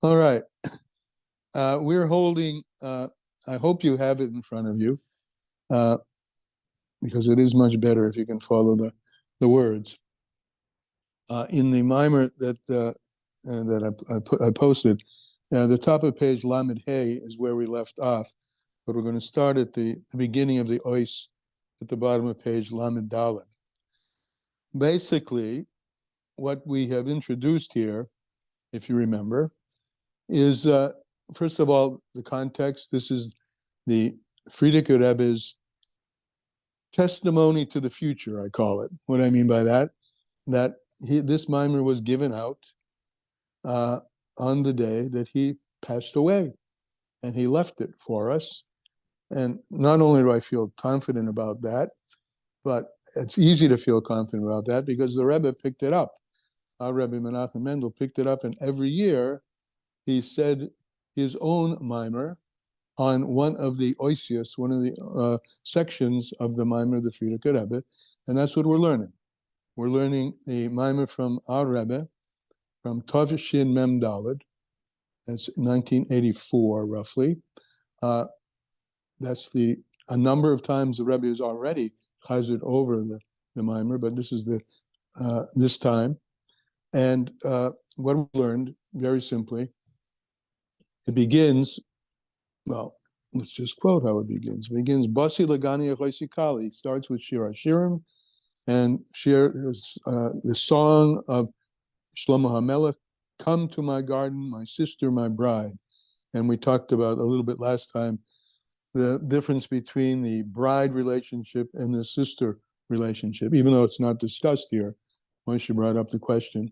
All right. We're holding, I hope you have it in front of you, uh, because it is much better if you can follow the words. In the mimer that I posted, the top of page Lamed Hey is where we left off, but we're going to start at the beginning of the Ois at the bottom of page Lamed Dalet. Basically, what we have introduced here, if you remember, is first of all, the context. This is the Frierdiker Rebbe's testimony to the future, I call it. What I mean by that, this mimer was given out on the day that he passed away, and he left it for us. And not only do I feel confident about that, but it's easy to feel confident about that because the Rebbe picked it up. Our Rebbe Menachem Mendel picked it up, and every year he said his own mimer on one of the oisius, one of the sections of the mimer of the Frierdiker Rebbe, and that's what we're learning. We're learning the mimer from our Rebbe, from Tov Shin Mem Daled. That's 1984, roughly. That's a number of times the Rebbe has already chazed over the mimer, but this is this time. And what we learned, very simply, it begins, well, let's just quote how it begins. It begins, Basi Lagani Achoisi Kali. It starts with Shir HaShirim, and the song of Shlomo HaMelech, Come to my garden, my sister, my bride. And we talked about a little bit last time the difference between the bride relationship and the sister relationship, even though it's not discussed here. Moshe brought up the question.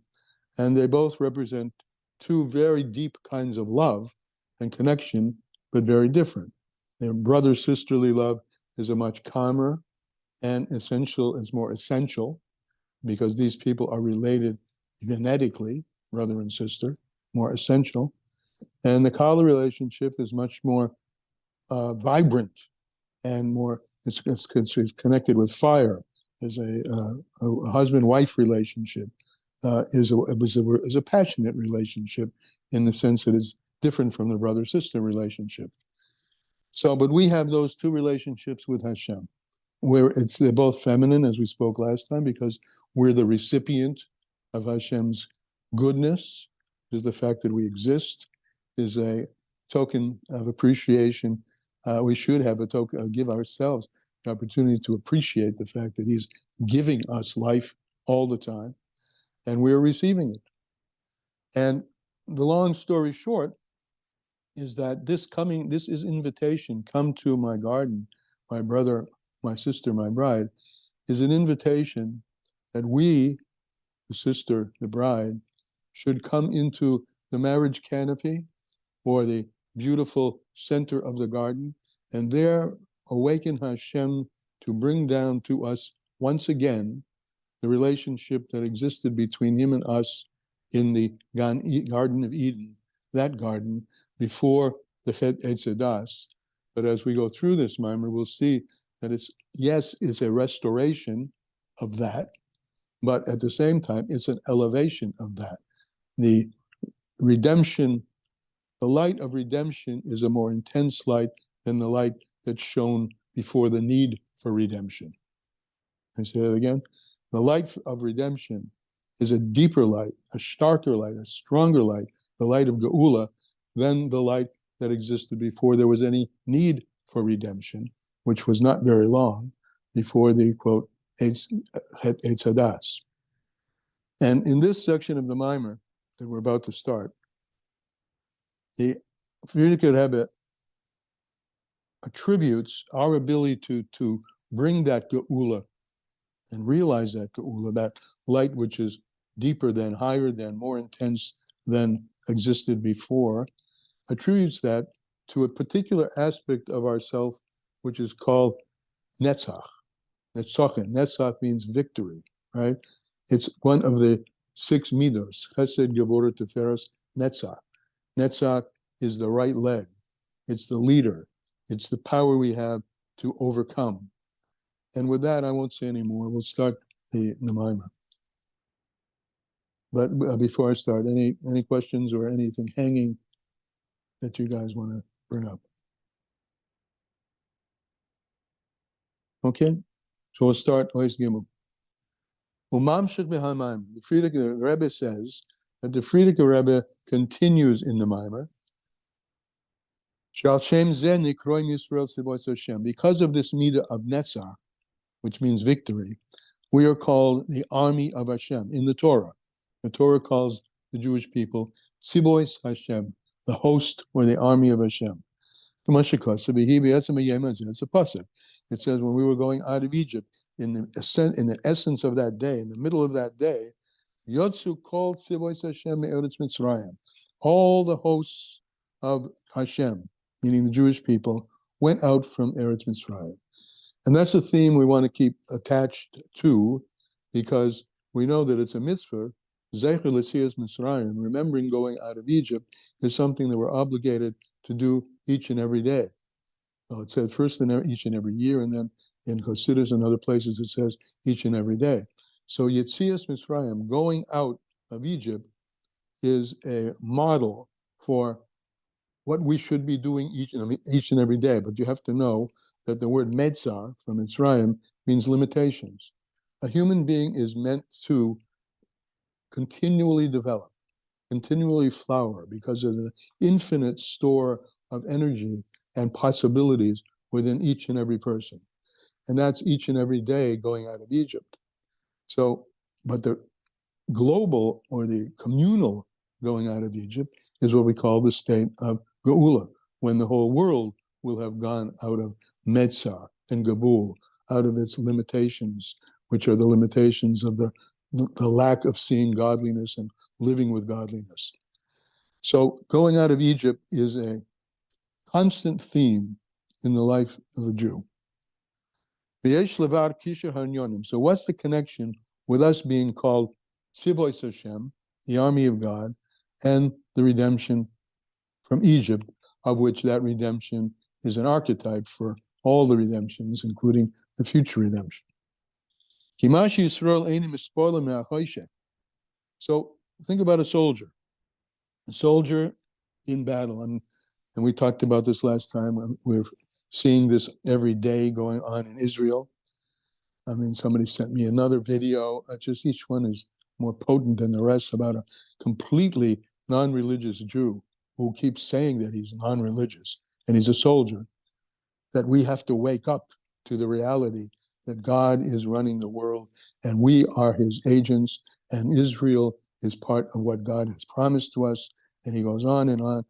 And they both represent two very deep kinds of love and connection, but very different. Their brother-sisterly love is a much calmer and is more essential, because these people are related genetically, brother and sister, more essential. And the Kala relationship is much more vibrant and more, it's connected with fire. There's a husband-wife relationship. Is a passionate relationship in the sense that it's different from the brother-sister relationship. So, but we have those two relationships with Hashem, where they're both feminine, as we spoke last time, because we're the recipient of Hashem's goodness. Is the fact that we exist is a token of appreciation. We should have give ourselves the opportunity to appreciate the fact that He's giving us life all the time, and we're receiving it. And the long story short is that this is invitation, come to my garden, my brother, my sister, my bride, is an invitation that we, the sister, the bride, should come into the marriage canopy or the beautiful center of the garden, and there awaken Hashem to bring down to us once again the relationship that existed between Him and us in the Garden of Eden, that garden, before the Chet Eitz. But as we go through this mimer, we'll see that it's a restoration of that, but at the same time, it's an elevation of that. The redemption, the light of redemption is a more intense light than the light that's shown before the need for redemption. I say that again. The light of redemption is a deeper light, a starker light, a stronger light, the light of Geula, than the light that existed before there was any need for redemption, which was not very long before the, quote, Eitz Hadas. And in this section of the mimer that we're about to start, the Frierdiker Rebbe attributes our ability to bring that Geula and realize that Geula, that light which is deeper than, higher than, more intense than existed before, attributes that to a particular aspect of ourself which is called Netzach. Netzachen. Netzach means victory, right? It's one of the 6 midos, Chesed, Gevurah, Tiferes, Netzach. Netzach is the right leg. It's the leader. It's the power we have to overcome. And with that, I won't say any more. We'll start the mimer. But before I start, any questions or anything hanging that you guys want to bring up? Okay, so we'll start Ois Gimel. The Frierdiker Rebbe says that the Frierdiker Rebbe continues in the Maimer. Because of this midah of Netzach, which means victory, we are called the army of Hashem in the Torah. The Torah calls the Jewish people Tzibois Hashem, the host or the army of Hashem. It's a pasuk. It says when we were going out of Egypt, in the essence of that day, in the middle of that day, Yotzu called Tzibois Hashem me'eretz Mitzrayim. All the hosts of Hashem, meaning the Jewish people, went out from Eretz Mitzrayim. And that's a theme we want to keep attached to, because we know that it's a mitzvah. Zecher l'tzias Mitzrayim, remembering going out of Egypt, is something that we're obligated to do each and every day. Well, it says first in each and every year, and then in Chassidus and other places it says each and every day. So Yetzias Mitzrayim, going out of Egypt, is a model for what we should be doing each and every day. But you have to know that the word Metzar from Mitzrayim means limitations. A human being is meant to continually develop, continually flower, because of the infinite store of energy and possibilities within each and every person. And that's each and every day going out of Egypt. So, but the global or the communal going out of Egypt is what we call the state of Geula, when the whole world will have gone out of Metzar and Gabul, out of its limitations, which are the limitations of the lack of seeing godliness and living with godliness. So going out of Egypt is a constant theme in the life of a Jew. So what's the connection with us being called Tzivois Hashem, the army of God, and the redemption from Egypt, of which that redemption is an archetype for all the redemptions, including the future redemption? So think about a soldier in battle, and we talked about this last time. We're seeing this every day going on in Israel. I mean, somebody sent me another video. Just each one is more potent than the rest, about a completely non-religious Jew who keeps saying that he's non-religious and he's a soldier, that we have to wake up to the reality that God is running the world and we are his agents, and Israel is part of what God has promised to us. And he goes on and on.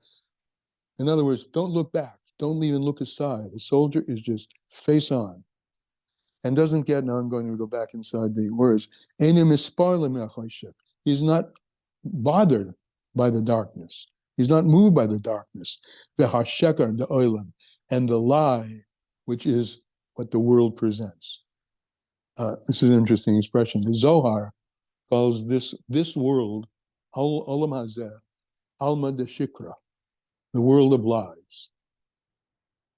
In other words, don't look back. Don't even look aside. The soldier is just face on. And doesn't get, now I'm going to go back inside the words, he's not bothered by the darkness. He's not moved by the darkness. And the lie, which is what the world presents. This is an interesting expression. The Zohar calls this world, Olam Hazeh, Alma de Shikra, the world of lies.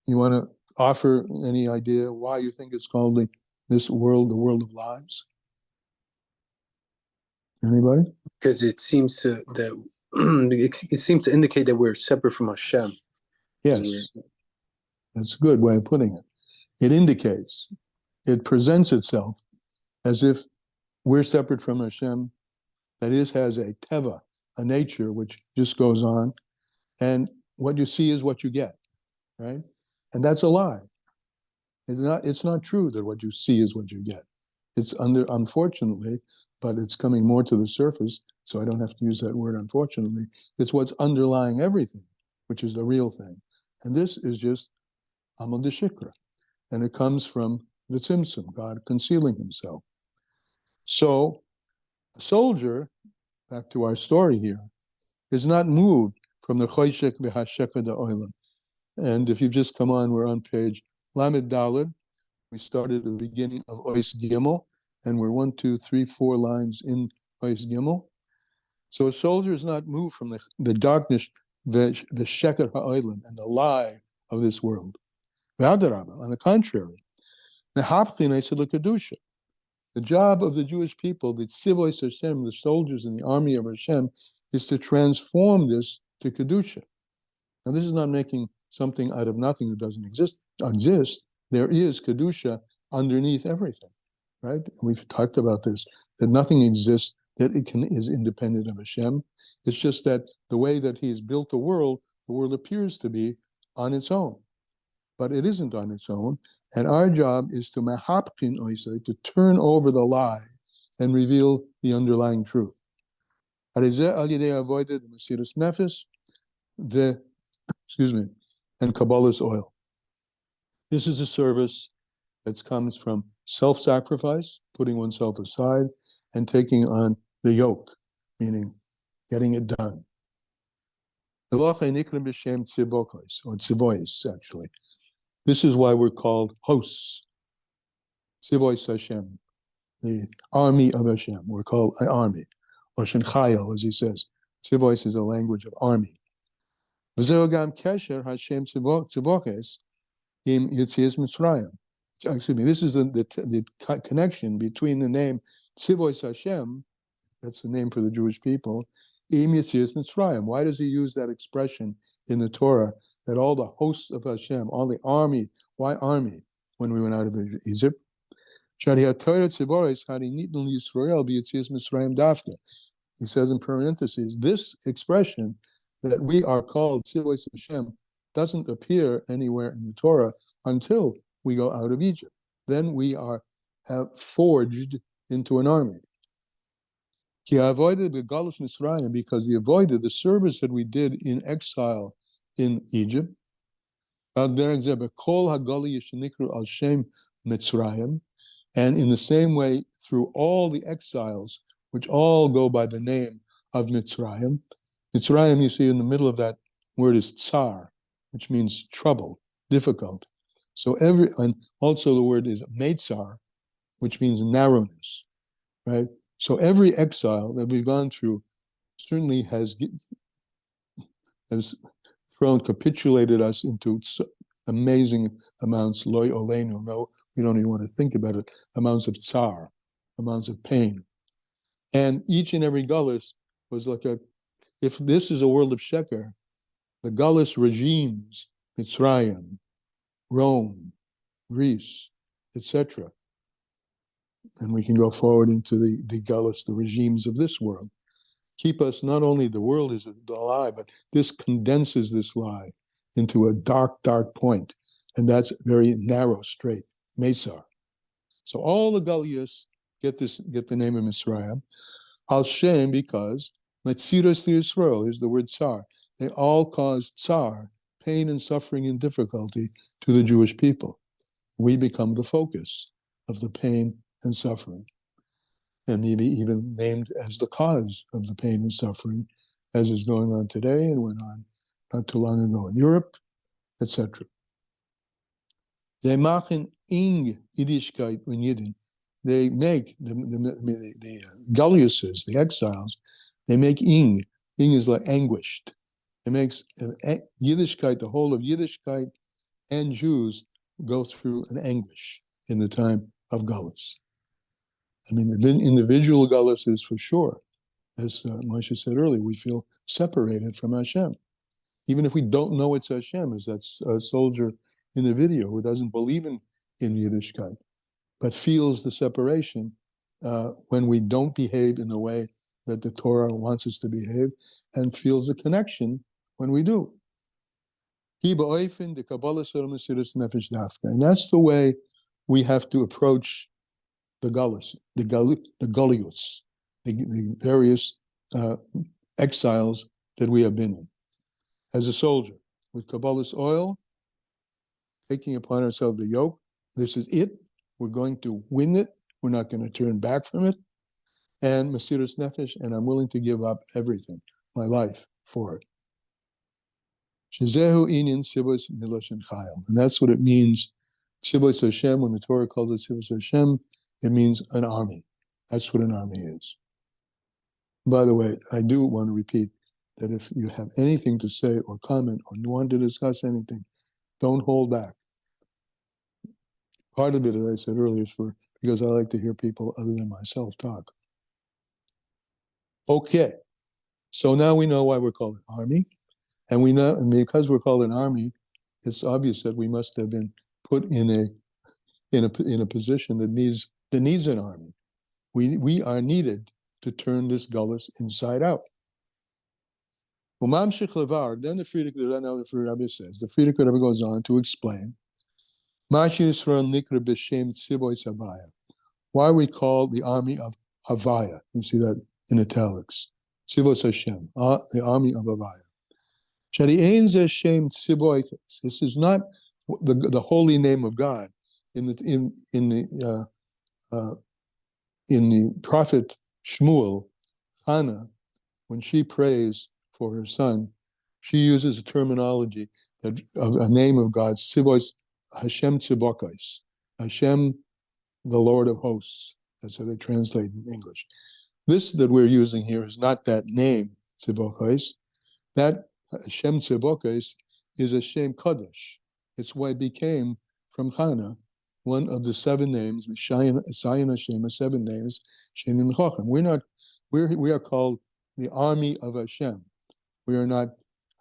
You want to offer any idea why you think it's called this world, the world of lies? Anybody? Because it seems to it seems to indicate that we're separate from Hashem. Yes, that's a good way of putting it. It indicates, it presents itself as if we're separate from Hashem. That is, has a teva, a nature which just goes on, and what you see is what you get, right? And that's a lie. It's not true that what you see is what you get. It's unfortunately, but it's coming more to the surface, so I don't have to use that word unfortunately. It's what's underlying everything, which is the real thing. And this is just Amal de Shikra. And it comes from the Tzimtzum, God concealing himself. So a soldier, back to our story here, is not moved from the Choshek v'Hasheka da'olam. And if you've just come on, we're on page Lamed Daled. We started at the beginning of Ois Gimel, and we're 1, 2, 3, 4 lines in Ois Gimel. So a soldier is not moved from the darkness, the Sheker ha'olam, and the lie of this world. On the contrary, the Hapchin Kedusha. The job of the Jewish people, the Tzivois Hashem, the soldiers in the army of Hashem, is to transform this to Kedusha. Now, this is not making something out of nothing that doesn't exist. There is Kedusha underneath everything, right? We've talked about this, that nothing exists that is independent of Hashem. It's just that the way that He has built the world appears to be on its own. But it isn't on its own. And our job is to mahapkin oisai, to turn over the lie and reveal the underlying truth. And Kabbalah's oil. This is a service that comes from self-sacrifice, putting oneself aside, and taking on the yoke, meaning getting it done. Or tzivois, actually. This is why we're called hosts. Tzivois Hashem, the army of Hashem. We're called an army. Loshen Chayil, as he says. Tzivois is a language of army. Excuse me, this is the connection between the name Tzivois Hashem, that's the name for the Jewish people, Im Yetzias Mitzrayim. Why does he use that expression in the Torah, that all the hosts of Hashem, all the army, why army, when we went out of Egypt? He says in parentheses, this expression that we are called Tzivois Hashem doesn't appear anywhere in the Torah until we go out of Egypt. Then we have forged into an army. He avoided the Galus Mitzrayim because he avoided the service that we did in exile in Egypt. And in the same way, through all the exiles, which all go by the name of Mitzrayim. Mitzrayim, you see in the middle of that word is tsar, which means trouble, difficult. So and also the word is Meitzar, which means narrowness, right? So every exile that we've gone through certainly has capitulated us into amazing amounts, loy olenu, no, we don't even want to think about it, amounts of tsar, amounts of pain. And each and every gullus was like if this is a world of Sheker, the gullus regimes, Mitzrayim, Rome, Greece, etc. And we can go forward into the gullus, the regimes of this world. Keep us, not only the world is a lie, but this condenses this lie into a dark, dark point. And that's very narrow, straight, Mesar. So all the gullus get the name of Mitzrayim. Al Shem, because Metziras Yisrael is the word tsar. They all cause tsar, pain and suffering and difficulty to the Jewish people. We become the focus of the pain and suffering, and maybe even named as the cause of the pain and suffering, as is going on today and went on not too long ago in Europe, etc. They machen ing Yiddishkeit und Yidden. They make the Galliuses, the exiles, they make ing. Ing is like anguished. It makes Yiddishkeit, the whole of Yiddishkeit and Jews go through an anguish in the time of Galus. I mean, the individual Galus is for sure. As Moshe said earlier, we feel separated from Hashem. Even if we don't know it's Hashem, as that soldier in the video who doesn't believe in Yiddishkeit, but feels the separation when we don't behave in the way that the Torah wants us to behave, and feels the connection when we do. And that's the way we have to approach the Galus, the Galiuts, the various exiles that we have been in. As a soldier, with Kabbalah's oil, taking upon ourselves the yoke, this is it. We're going to win it. We're not going to turn back from it. And Mesiras Nefesh, and I'm willing to give up everything, my life, for it. Shezehu inyan Tzivos Miloshen Chayil. And that's what it means. Tzivos Hashem, when the Torah calls it Tzivos Hashem, it means an army. That's what an army is. By the way, I do want to repeat that if you have anything to say or comment or want to discuss anything, don't hold back. Part of it, as I said earlier, is for because I like to hear people other than myself talk. Okay, so now we know why we're called an army, and we know, and because we're called an army, it's obvious that we must have been put in a position that needs an army. We are needed to turn this gullus inside out. Then the Frierdiker Rebbe says, the Frierdiker Rebbe goes on to explain why we call the army of Havaya. You see that in italics. Tzivos Hashem, the army of Havaya. This is not the holy name of God. In the prophet Shmuel, Hannah, when she prays for her son, she uses a terminology that a name of God, Tzivos Hashem Tzivokos, Hashem, the Lord of hosts. That's how they translate in English. This that we're using here is not that name, Tzivokos. That Hashem Tzivokos is Hashem Kodesh. It's why it became, from Chana, one of the 7 names, Shayin Hashem, 7 names, Shenim Chochem. We are called the army of Hashem. We are not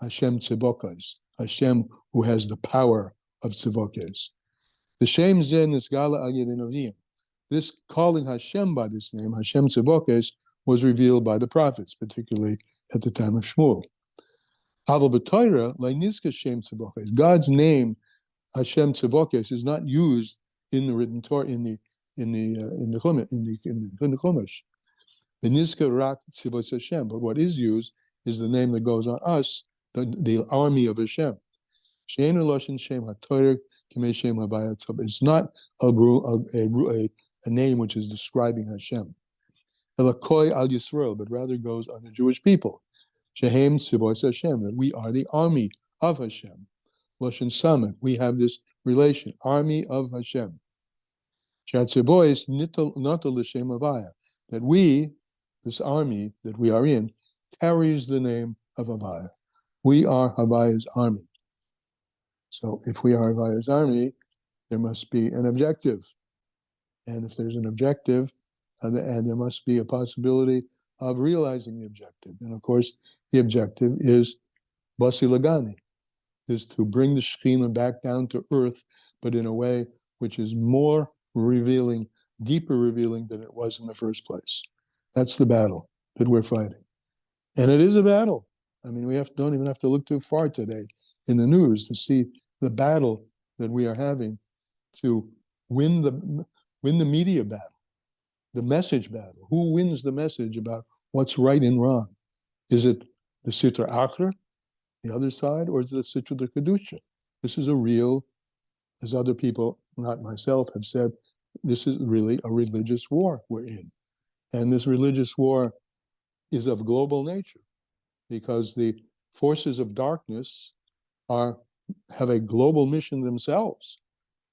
Hashem Tzivokos, Hashem who has the power of Tzivokos. The Shem Zen is Gala Agedin Avim. This calling Hashem by this name, Hashem Tzivokos, was revealed by the prophets, particularly at the time of Shmuel. Aval b'Torah, Leinizka Shem Tzivokos. God's name, Hashem Tzivokos, is not used in the written Torah, in the Chumash. The Nizka Rak Tzivos Hashem, but what is used is the name that goes on us, the army of Hashem. She'enu Loshen Shem HaTorah Kimei Shem Havaya. It's not a name which is describing Hashem. Elakoi al Yisrael, but rather goes on the Jewish people. Shehem Tzivos Hashem, that we are the army of Hashem. Loshen Samet, we have this relation, army of Hashem. Shatzivois Natal L'Shem Havaya, that we, this army that we are in, carries the name of Havaya. We are Havaya's army. So if we are Havaya's army, there must be an objective. And if there's an objective, and there must be a possibility of realizing the objective. And of course, the objective is Basi Lagani, is to bring the Shekhinah back down to earth, but in a way which is more revealing, deeper revealing than it was in the first place. That's the battle that we're fighting. And it is a battle. I mean, don't even have to look too far today in the news to see the battle that we are having to win the media battle, the message battle. Who wins the message about what's right and wrong? Is it the Sitra Achra, the other side, or is it the Sitra Kedusha? This is a real, as other people, not myself, have said, this is really a religious war we're in. And this religious war is of global nature because the forces of darkness have a global mission themselves,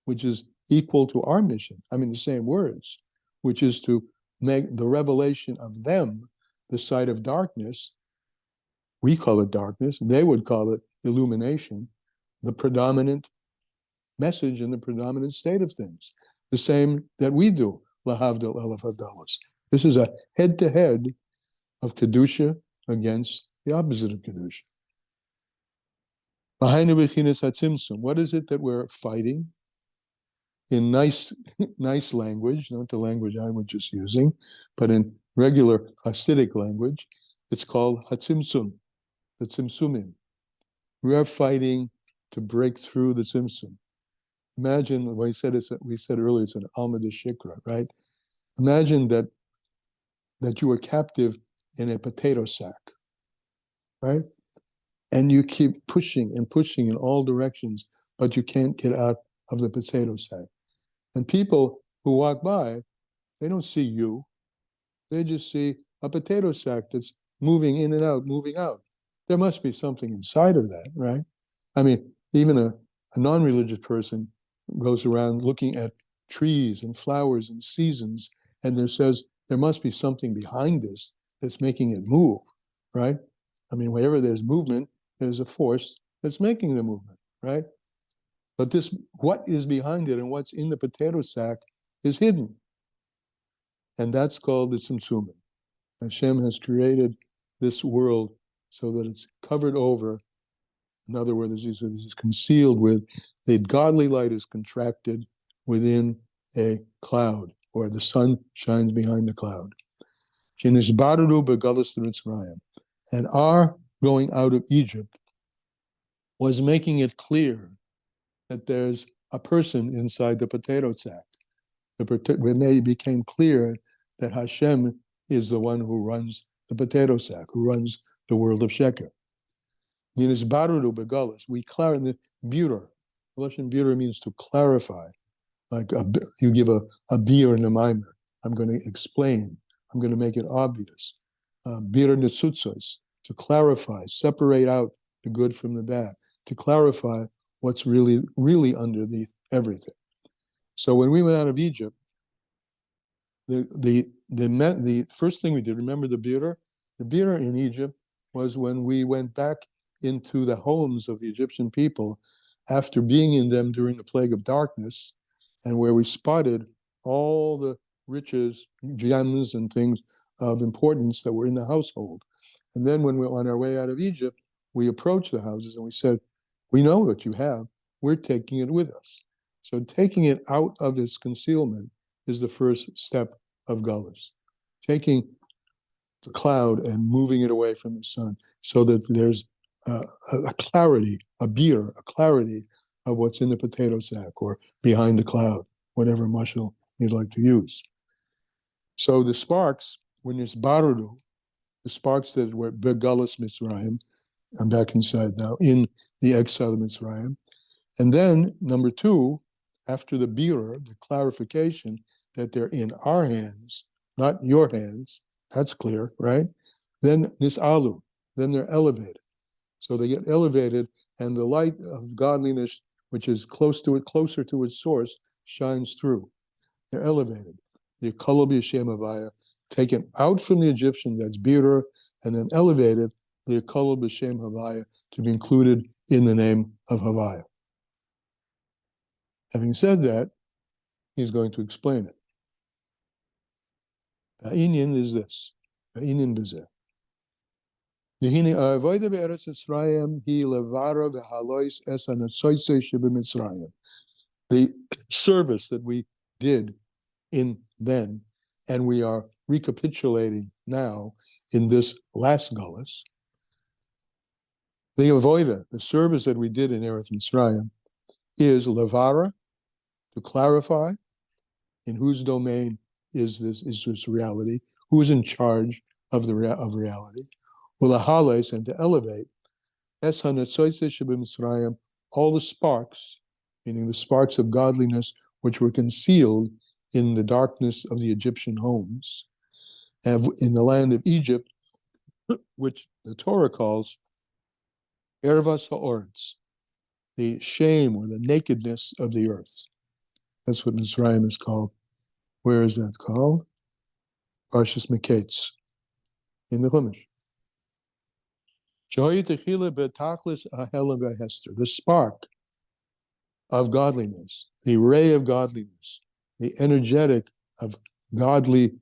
which is equal to our mission. I mean, the same words, which is to make the revelation of them the side of darkness. We call it darkness. They would call it illumination, the predominant message and the predominant state of things. The same that we do, Lahavdil Elef Havdalos. This is a head-to-head of Kedusha against the opposite of Kedusha. What is it that we're fighting? In nice language, not the language I was just using, but in regular Hasidic language, it's called Hatzimtzum, the Tzimtzumim. We are fighting to break through the Tzimtzum. Imagine, we said earlier, it's an Alma de Shikra, right? Imagine that you are captive in a potato sack, right? And you keep pushing and pushing in all directions, but you can't get out of the potato sack. And people who walk by, they don't see you. They just see a potato sack that's moving in and out, moving out. There must be something inside of that, right? I mean, even a non-religious person goes around looking at trees and flowers and seasons, and there must be something behind this that's making it move, right? I mean, wherever there's movement, there's a force that's making the movement, right? But what is behind it and what's in the potato sack is hidden. And that's called the Tzimtzumim. Hashem has created this world so that it's covered over. In other words, it's concealed with, the godly light is contracted within a cloud, or the sun shines behind the cloud. And our going out of Egypt was making it clear that there's a person inside the potato sack. It became clear that Hashem is the one who runs the potato sack, who runs the world of Sheker. We clarify the buter. Russian buter means to clarify. Like you give a beer in a mimer. I'm going to explain. I'm going to make it obvious. Biur netzutzos, to clarify, separate out the good from the bad, to clarify what's really, really underneath everything. So when we went out of Egypt, the first thing we did, remember the biur? The biur in Egypt was when we went back into the homes of the Egyptian people after being in them during the plague of darkness, and where we spotted all the riches, gems, and things of importance that were in the household. And then when we were on our way out of Egypt, we approached the houses and we said, we know what you have, we're taking it with us. So taking it out of its concealment is the first step of Gullus. Taking the cloud and moving it away from the sun so that there's a clarity, a beer, a clarity of what's in the potato sack or behind the cloud, whatever mushal you'd like to use. So the sparks, when it's barudu, the sparks that were Begullus Mitzrayim, I'm back inside now, in the exile of Mitzrayim. And then, number two, after the beer, the clarification that they're in our hands, not your hands, that's clear, right? Then nisalu, then they're elevated. So they get elevated, and the light of godliness, which is close to it, closer to its source, shines through. They're elevated. The Kol B'Shem Havaya, taken out from the Egyptian, that's Birur, and then elevated, the Kol B'Shem Havaya, to be included in the name of Havaya. Having said that, he's going to explain it. Ha'inyan is this. Ha'inyan b'zeh. The service that we did in then, and we are recapitulating now in this last Gullus, the avoida, the service that we did in Eretz Mitzrayim, is levara, to clarify in whose domain is this reality, who is in charge of reality. Ulahales, and to elevate all the sparks, meaning the sparks of godliness which were concealed in the darkness of the Egyptian homes, and in the land of Egypt, which the Torah calls ervas ha'oretz, the shame or the nakedness of the earth. That's what Mitzrayim is called. Where is that called? Parshas Miketz, in the Chumash. The spark of godliness, the ray of godliness, the energetic of godly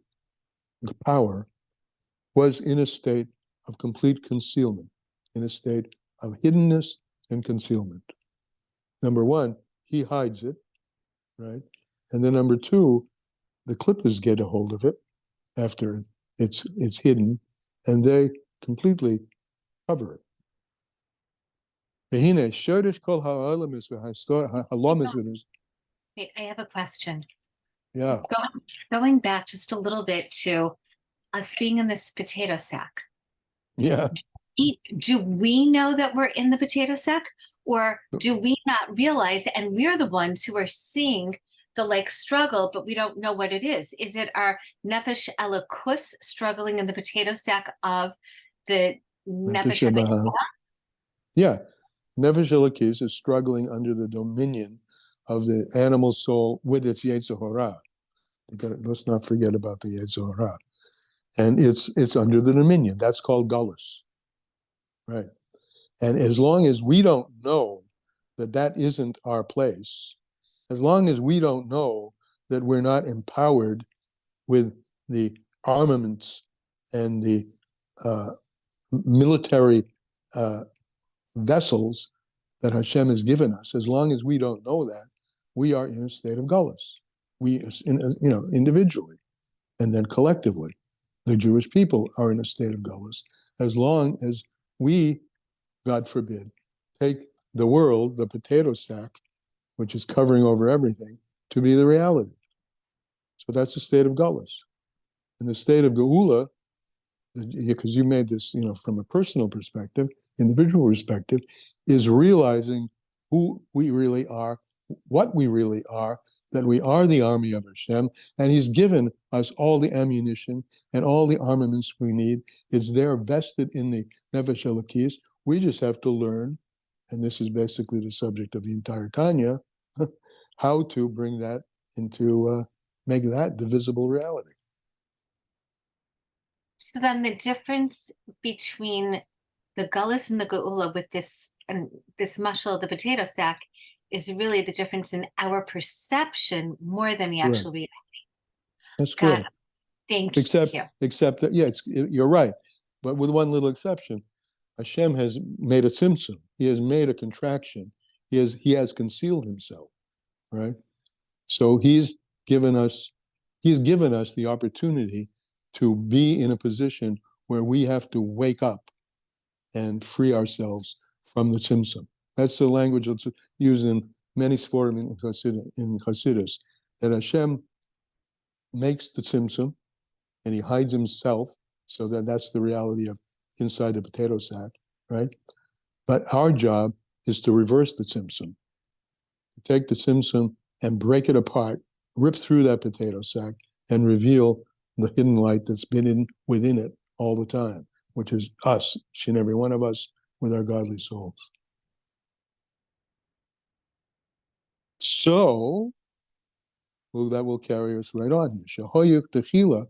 power, was in a state of complete concealment, in a state of hiddenness and concealment. Number one, he hides it, right? And then number two, the clippers get a hold of it after it's hidden, and they completely cover it. Wait, I have a question. Yeah. Going back just a little bit to us being in this potato sack. Yeah. Do we know that we're in the potato sack, or do we not realize, and we're the ones who are seeing the struggle, but we don't know what it is? Is it our nefesh elokus struggling in the potato sack of the nefesh Elokus? Yeah. Nefesh Elokus is struggling under the dominion of the animal soul with its Yetzer Hara. Let's not forget about the Yetzer Hara. And it's under the dominion. That's called Gullus. Right. And as long as we don't know that isn't our place, as long as we don't know that we're not empowered with the armaments and the military vessels that Hashem has given us, as long as we don't know that, we are in a state of galus. We, individually, and then collectively, the Jewish people are in a state of galus. As long as we, God forbid, take the world, the potato sack, which is covering over everything, to be the reality. So that's the state of galus. In the state of geula, because you made this, from a personal perspective, individual perspective, is realizing who we really are, what we really are, that we are the army of Hashem, and He's given us all the ammunition and all the armaments we need. It's there vested in the Nefesh Elokis. We just have to learn, and this is basically the subject of the entire Tanya, how to bring that into, make that the visible reality. So then the difference between the gullus and the geula with this mashal, the potato sack, is really the difference in our perception more than the actual reality. That's God, correct. thank you. Except that, you're right. But with one little exception, Hashem has made a tzimtzum. He has made a contraction. He has concealed himself, right? So he's given us the opportunity to be in a position where we have to wake up and free ourselves from the tzimtzum. That's the language that's used in many sforim in Chassidus, that Hashem makes the tzimtzum and He hides Himself, so that's the reality of inside the potato sack, right? But our job is to reverse the tzimtzum, take the tzimtzum and break it apart, rip through that potato sack, and reveal the hidden light that's been within it all the time, which is us, each and every one of us, with our godly souls. So, that will carry us right on here. Shahoyuk techila,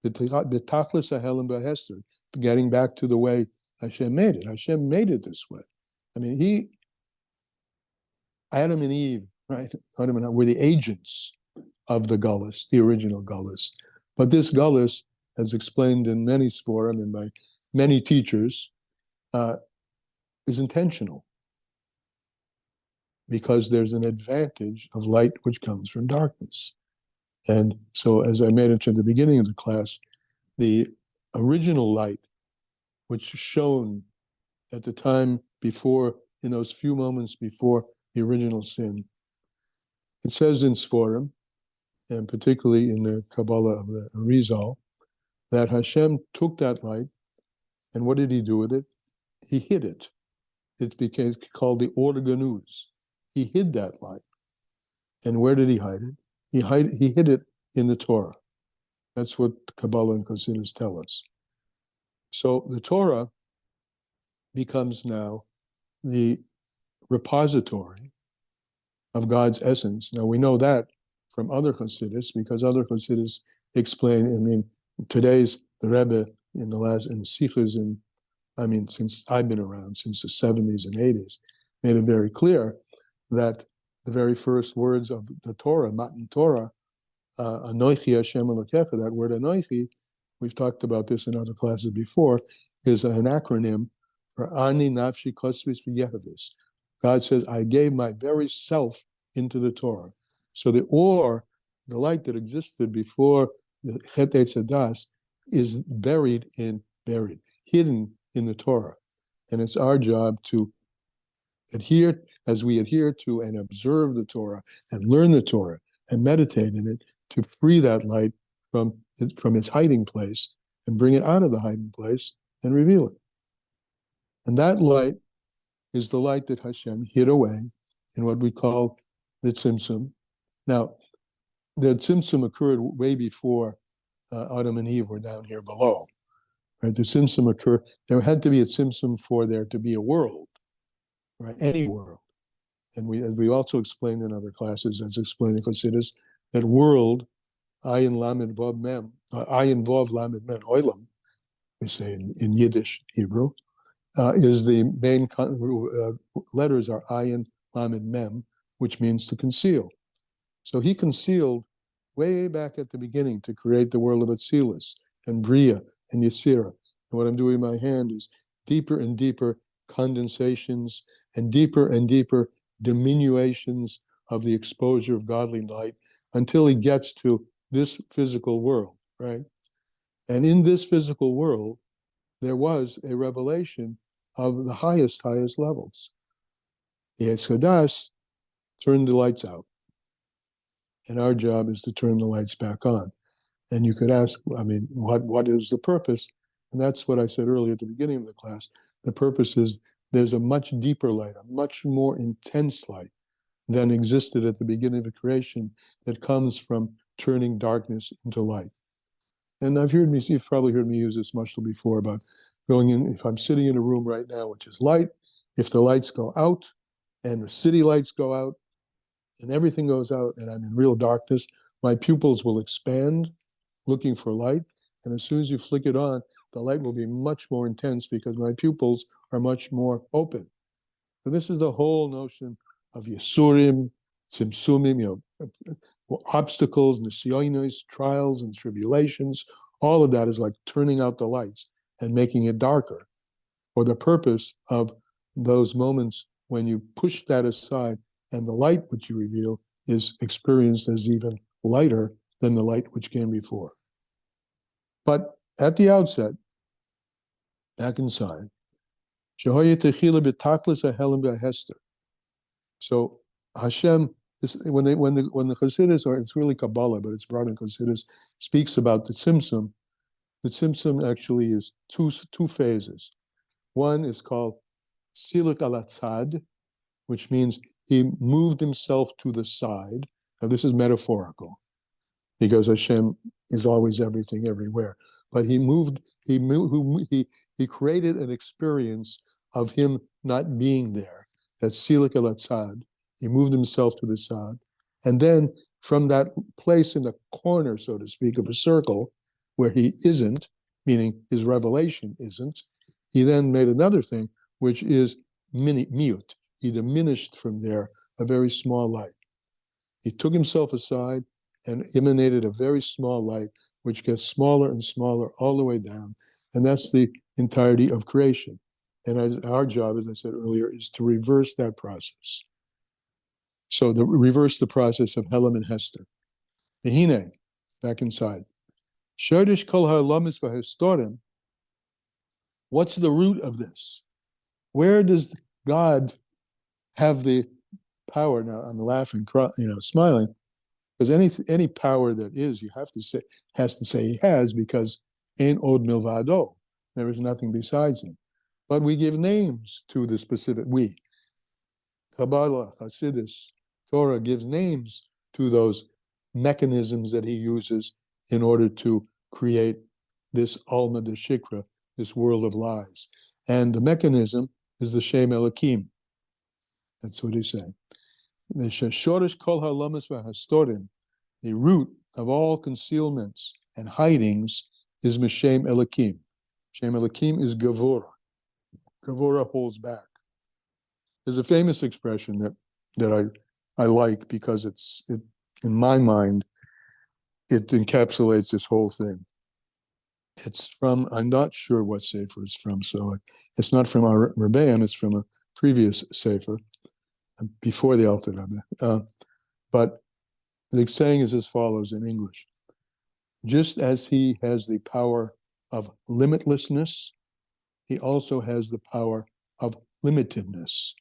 b'tachlis hahelem b'hester. Getting back to the way Hashem made it. Hashem made it this way. I mean, Adam and Eve, right? Adam and Eve were the agents of the gullus, the original gullus. But this gullus, as explained in many sforim and by many teachers, is intentional, because there's an advantage of light which comes from darkness. And so, as I mentioned at the beginning of the class, the original light, which shone at the time before, in those few moments before the original sin, it says in sforim, and particularly in the Kabbalah of the Arizal, that Hashem took that light, and what did He do with it? He hid it. It became called the organuz. He hid that light. And where did He hide it? He hid it in the Torah. That's what Kabbalah and Chassidus tell us. So the Torah becomes now the repository of God's essence. Now we know that from other Chassidus, because other Chassidus explain, today's the Rebbe in Sichos, since I've been around, since the 70s and 80s, made it very clear that the very first words of the Torah, Matan Torah, Anoichi Hashem Elokecha, that word Anoichi, we've talked about this in other classes before, is an acronym for Ani Nafshi Kosvis V'Yehavis. God says, I gave my very self into the Torah. So the light that existed before the Chet Eitz Hadas, is hidden in the Torah. And it's our job to adhere, as we adhere to and observe the Torah and learn the Torah and meditate in it, to free that light from its hiding place and bring it out of the hiding place and reveal it. And that light is the light that Hashem hid away in what we call the Tzimtzum. Now, the Tzimtzum occurred way before Adam and Eve were down here below. Right? The Tzimtzum occurred. There had to be a Tzimtzum for there to be a world, right? Any world. And we also explained in other classes, as explained in Chassidus, that world, Ayin Lamed Vav Mem, Ayin Vav Lamed Mem, Olam, we say in Yiddish, Hebrew, is the main letters are Ayin Lamed Mem, which means to conceal. So He concealed way back at the beginning to create the world of Atzilus and Bria and Yetzirah. And what I'm doing in my hand is deeper and deeper condensations and deeper diminutions of the exposure of godly light until he gets to this physical world, right? And in this physical world, there was a revelation of the highest levels. The Chassidus turned the lights out. And our job is to turn the lights back on. And you could ask, I mean, what is the purpose? And that's what I said earlier at the beginning of the class. The purpose is there's a much deeper light, a much more intense light than existed at the beginning of creation that comes from turning darkness into light. And you've probably heard me use this much before about going in, if I'm sitting in a room right now, which is light, if the lights go out and the city lights go out and everything goes out and I'm in real darkness, my pupils will expand looking for light. And as soon as you flick it on, the light will be much more intense because my pupils are much more open. So this is the whole notion of Yisurim, Tzimtzumim, obstacles, nisyonos, trials and tribulations. All of that is like turning out the lights and making it darker for the purpose of those moments when you push that aside and the light which you reveal is experienced as even lighter than the light which came before. But at the outset, back inside, so Hashem, when the Chassidus, or it's really Kabbalah, but it's brought in Chassidus, speaks about the Tzimtzum actually is two phases. One is called Siluk al-Atzad, which means he moved himself to the side. Now this is metaphorical, because Hashem is always everything, everywhere. But he created an experience of him not being there. That's Siluk al-Atzad. He moved himself to the side. And then from that place in the corner, so to speak, of a circle, where he isn't, meaning his revelation isn't, he then made another thing, which is miut. He diminished from there a very small light. He took himself aside and emanated a very small light, which gets smaller and smaller all the way down. And that's the entirety of creation. And as our job, as I said earlier, is to reverse that process. So reverse the process of Helam and Hester. Mehine, back inside. Shodesh kol ha'olamis v'historim. What's the root of this? Where does God have the power? Now I'm laughing, smiling, because any power that is, you have to say, has to say he has, because ein od milvado. There is nothing besides him. But we give names to the specific we. Kabbalah, Chassidus, Torah gives names to those mechanisms that he uses in order to create this Alma de Shikra, this world of lies. And the mechanism is the Shem Elokim. That's what he's saying. The Shoresh Kol HaLamas VaHastorim, the root of all concealments and hidings, is Meshem Elokim. Shem Elokim is Gavura. Gavura holds back. There's a famous expression that I like because it in my mind, it encapsulates this whole thing. It's from, I'm not sure what Sefer it's from, so it's not from our Rebbeim, it's from a previous Sefer, before the Alter Rebbe. But the saying is as follows in English. Just as he has the power of limitlessness, he also has the power of limitedness.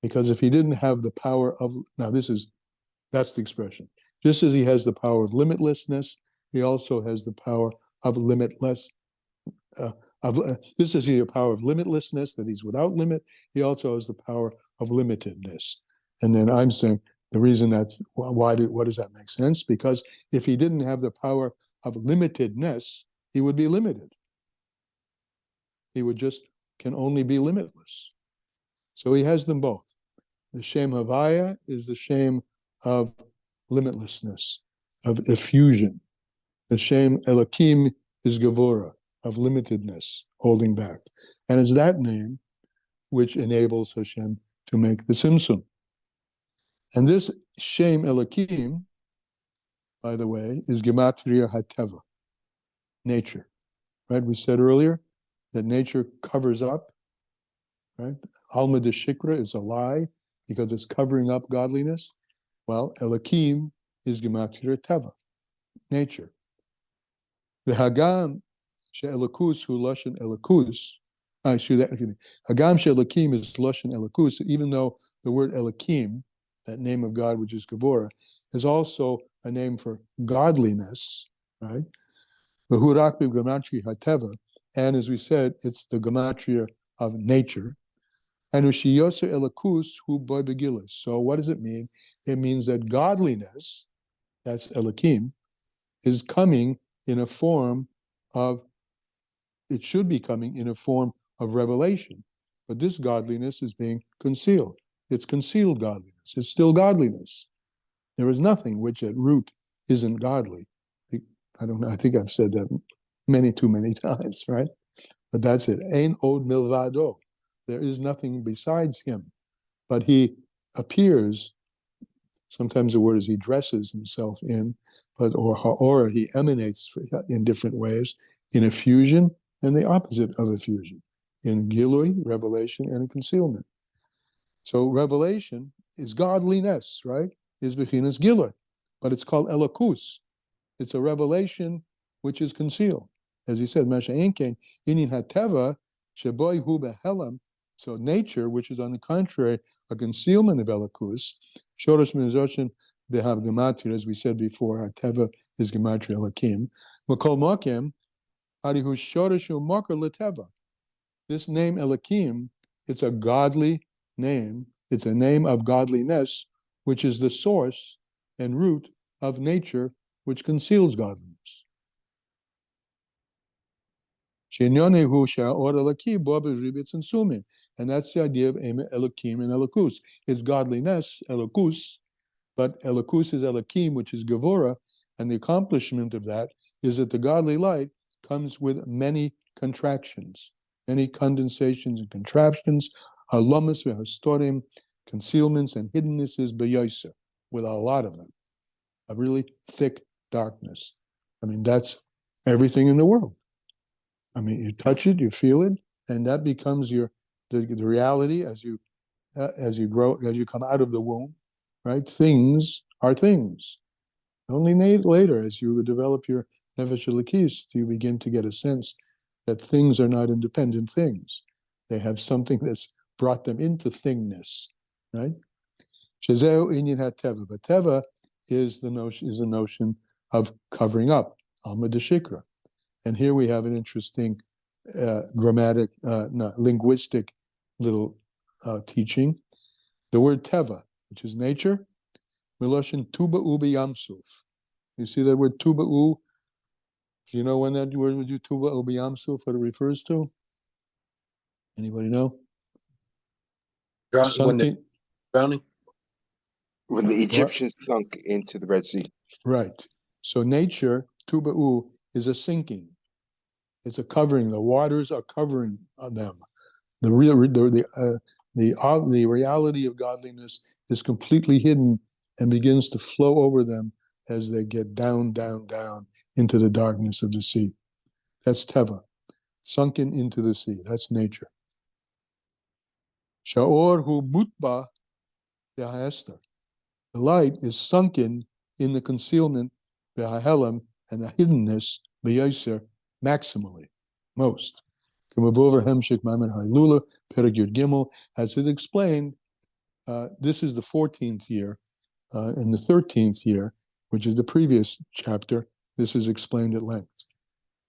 Because if he didn't have the power of, that's the expression. Just as he has the power of limitlessness, he also has the power of limitless. Just as he has the power of limitlessness, that he's without limit, he also has the power of limitedness. And then I'm saying the reason that's what does that make sense? Because if he didn't have the power of limitedness, he would be limited. He would can only be limitless. So he has them both. The Shem Havaya is the Shem of limitlessness, of effusion. The Shem Elokim is Gevura, of limitedness, holding back. And it's that name which enables Hashem to make the Tzimtzum. And this Shem Elokim by the way, is Gematria Hateva, nature. Right? We said earlier that nature covers up, right? Alma de Shikra is a lie because it's covering up godliness. Well, Elokim is Gematria Teva, nature. The Hagam she'elokus hu lashon elokus. Hagam she'elokim is lashon elokus, even though the word Elokim, that name of God which is Gevurah, is also a name for godliness, right? V'hurak b'gematria hateva, and as we said, it's the gematria of nature. And ushiyoser elokus hu boy begilis. So what does it mean? It means that godliness, that's Elokim, is coming in a form of, it should be coming in a form of revelation. But this godliness is being concealed. It's concealed godliness. It's still godliness. There is nothing which at root isn't godly. I don't know, I think I've said that too many times, right? But that's it. Ein od milvado. There is nothing besides him. But he appears, sometimes the word is he dresses himself in, but or he emanates in different ways, in a fusion and the opposite of a fusion, in gilui, revelation, and a concealment. So revelation is godliness, right? Is bechinas gilui, but it's called elokus. It's a revelation which is concealed. As he said, Masha Enken, inin hateva, sheboy hu behelam. So nature, which is on the contrary, a concealment of elokus, shorosh mizoshin behav gematria, as we said before, hateva is gematria elokim. Makol mokem, harihu shoroshu mokar leteva. This name elokim, it's a godly name. It's a name of godliness, which is the source and root of nature, which conceals godliness. And that's the idea of Elokim and Elokus. It's godliness, Elokus, but Elokus is Elokim, which is Gevurah, and the accomplishment of that is that the godly light comes with many contractions, many condensations and contraptions, halamas vehastorim, concealments and hiddennesses beyoser, with a lot of them, a really thick darkness. I mean, that's everything in the world. I mean, you touch it, you feel it, and that becomes the reality as you grow, as you come out of the womb, right? Things are things. Only later, as you develop your nefesh elokis, do you begin to get a sense that things are not independent things. They have something that's brought them into thingness, right? Shezeu inyan hateva, but teva is the notion of covering up, alma de shikra. And here we have an interesting linguistic little teaching. The word teva, which is nature, miloshin tuba ubi yamsuf. You see that word tuba u? Do you know when that word would you tuba ubi yamsuf, what it refers to? Anybody know? When drowning? When the Egyptians sunk into the Red Sea. Right. So nature, tuba u, is a sinking. It's a covering. The waters are covering them. The reality of godliness is completely hidden and begins to flow over them as they get down, down, down into the darkness of the sea. That's teva, sunken into the sea. That's nature. Sha'or hu mutba b'ha'ester. The light is sunken in the concealment b'ha'helam and the hiddenness b'yoser maximally, most. As it explained, this is the 14th year. In the 13th year, which is the previous chapter, this is explained at length.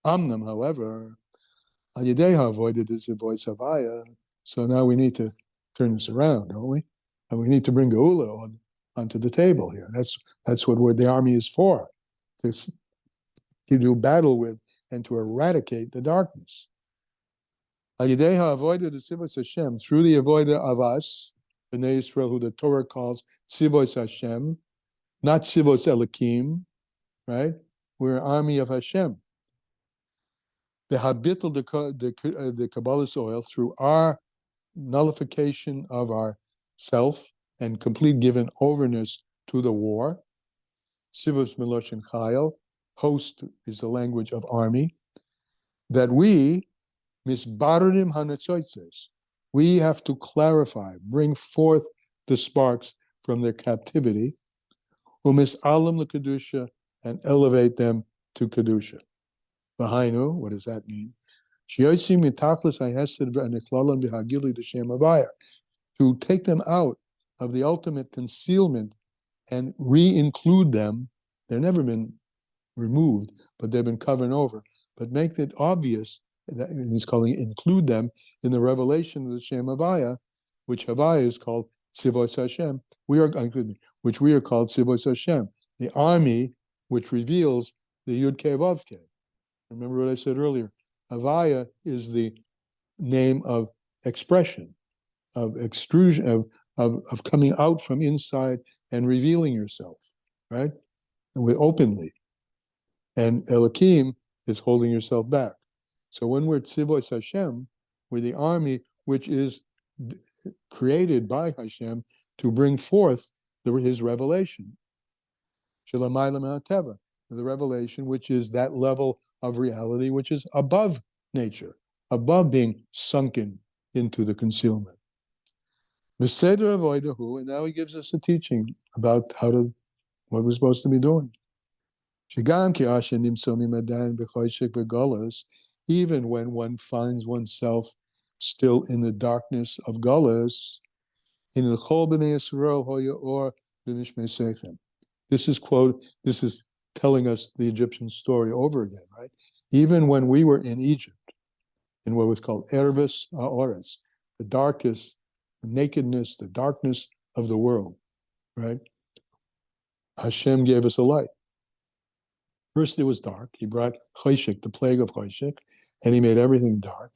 Amnam, however, avoided is a voice of Aya. So now we need to turn this around, don't we? And we need to bring Geula onto the table here. That's what the army is for, to do battle with and to eradicate the darkness. Al-Yadeha avoided the Tzivos Hashem, through the avoider of us, B'nai Yisrael, who the Torah calls Tzivos Hashem, not Tzivos Elokim, right? We're an army of Hashem. The Habitul, the Kabbalah's oil, through our nullification of our self and complete given overness to the war. Tzivos Meloshin Chayil, host is the language of army, that we, Misbaradim Hanatzoitzes, we have to clarify, bring forth the sparks from their captivity, Umisalam Kedusha, and elevate them to Kedusha. V'hainu, what does that mean? Shiotzi mitachlis hahesed v'aniklalam b'hagili d'shem avaya, to take them out of the ultimate concealment and re-include them. They've never been removed, but they've been covered over. But make it obvious that he's calling include them in the revelation of the Shem Havaya, which Havaya is called Tzivos Hashem. Which we are called Tzivos Hashem, the army which reveals the Yud Kei Vav Kei. Remember what I said earlier? Havaya is the name of expression, of extrusion, of coming out from inside and revealing yourself, right? And with openly. And Elohim is holding yourself back. So when we're Tzivos Hashem, we're the army which is created by Hashem to bring forth his revelation. Shelamayla Ma'ateva, the revelation which is that level of reality which is above nature, above being sunken into the concealment. V'seder avodahu, and now he gives us a teaching about what we're supposed to be doing. Even when one finds oneself still in the darkness of Galus, in the Chol B'nei Yisrael Hoya Or B'Nishmei Sechem. This is telling us the Egyptian story over again, right? Even when we were in Egypt, in what was called Ervis Ha'oretz, the darkest, the nakedness, the darkness of the world, right? Hashem gave us a light. First it was dark. He brought Choshek, the plague of Choshek, and he made everything dark,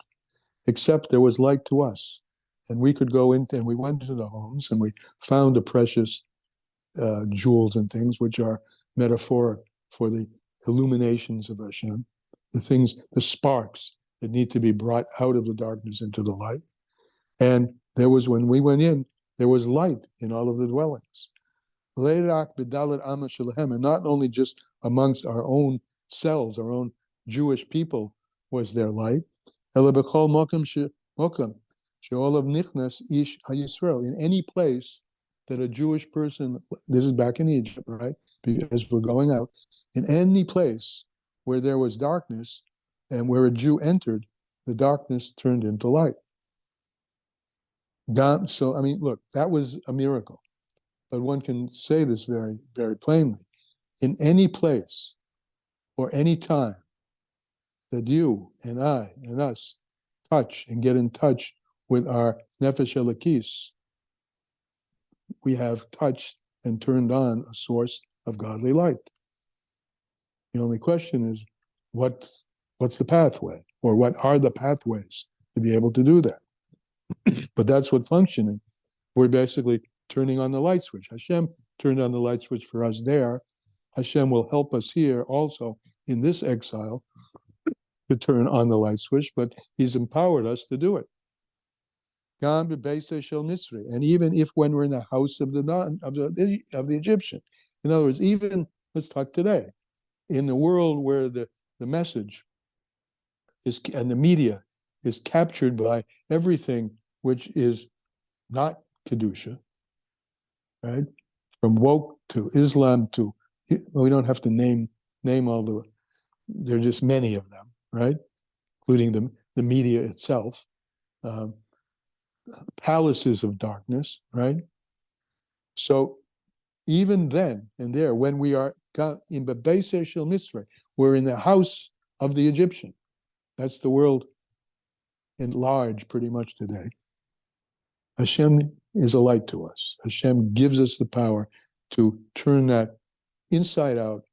except there was light to us. And we could go into, and we went into the homes, and we found the precious jewels and things, which are metaphoric for the illuminations of Hashem, the sparks that need to be brought out of the darkness into the light. And when we went in, there was light in all of the dwellings. And not only just amongst our own selves, our own Jewish people, was there light. In any place that a Jewish person, this is back in Egypt, right? As we're going out, in any place where there was darkness and where a Jew entered, the darkness turned into light. So, I mean, look, that was a miracle. But one can say this very, very plainly. In any place or any time that you and I and us touch and get in touch with our Nefesh Elokis, we have touched and turned on a source of godly light. The only question is, what's the pathway? Or what are the pathways to be able to do that? But that's what functioning. We're basically turning on the light switch. Hashem turned on the light switch for us there. Hashem will help us here also in this exile to turn on the light switch, but he's empowered us to do it. And even if when we're in the house of the Egyptian, in other words, even let's talk today, in the world where the message is and the media is captured by everything which is not Kedusha, right? From woke to Islam to, we don't have to name all there are just many of them, right? Including the media itself. Palaces of darkness, right? So even then and there, when we are in Bebeisei Shel Mitzrayim, we're in the house of the Egyptian. That's the world in large pretty much today. Hashem is a light to us. Hashem gives us the power to turn that inside out,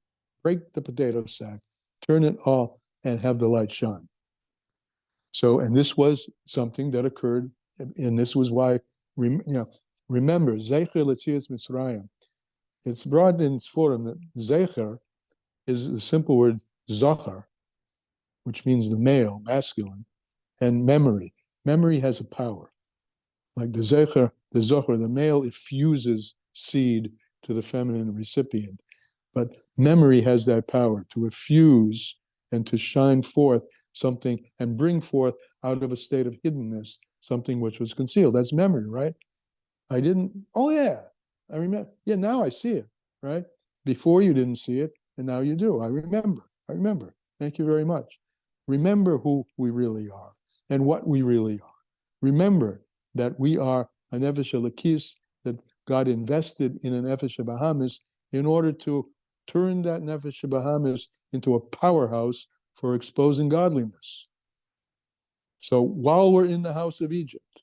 break the potato sack, turn it all, and have the light shine. So, and this was something that occurred, and this was why, remember, Zecher L'Tzias Mitzrayim. It's brought in its form that Zecher is the simple word Zachar, which means the male, masculine, and memory. Memory has a power. Like the Zecher, the male, it fuses seed to the feminine recipient. But memory has that power to effuse and to shine forth something and bring forth out of a state of hiddenness something which was concealed. That's memory, right? I didn't, oh yeah, I remember. Yeah, now I see it, right? Before you didn't see it, and now you do. I remember. Thank you very much. Remember who we really are and what we really are. Remember that we are a nefesh elokis, that God invested in a nefesh bahamis in order to turn that nefesh bahamis into a powerhouse for exposing godliness. So while we're in the house of Egypt,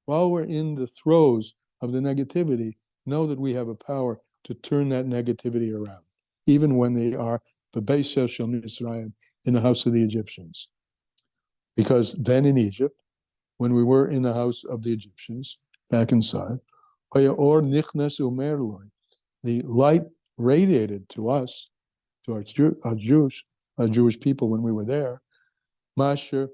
while we're in the throes of the negativity, know that we have a power to turn that negativity around, even when they are the Beis Shel Mitzrayim, in the house of the Egyptians. Because then in Egypt, when we were in the house of the Egyptians, back inside, the light radiated to us, to our Jewish people when we were there, the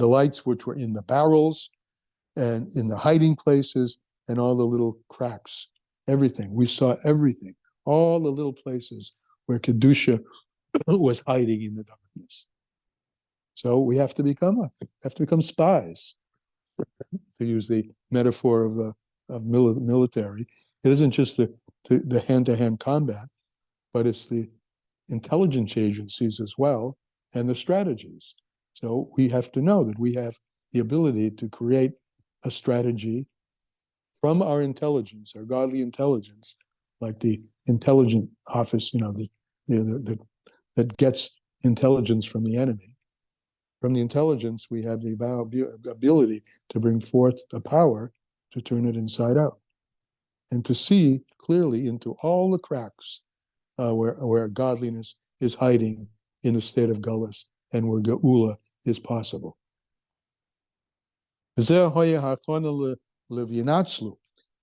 lights which were in the barrels and in the hiding places and all the little cracks, everything. We saw everything, all the little places where Kedusha was hiding in the darkness. So we have to become spies, to use the metaphor of military. It isn't just the hand-to-hand combat, but it's the intelligence agencies as well and the strategies. So we have to know that we have the ability to create a strategy from our intelligence, our godly intelligence, like the intelligence office, that gets intelligence from the enemy. From the intelligence, we have the ability to bring forth a power to turn it inside out and to see clearly into all the cracks where godliness is hiding in the state of Gullus and where Geula is possible.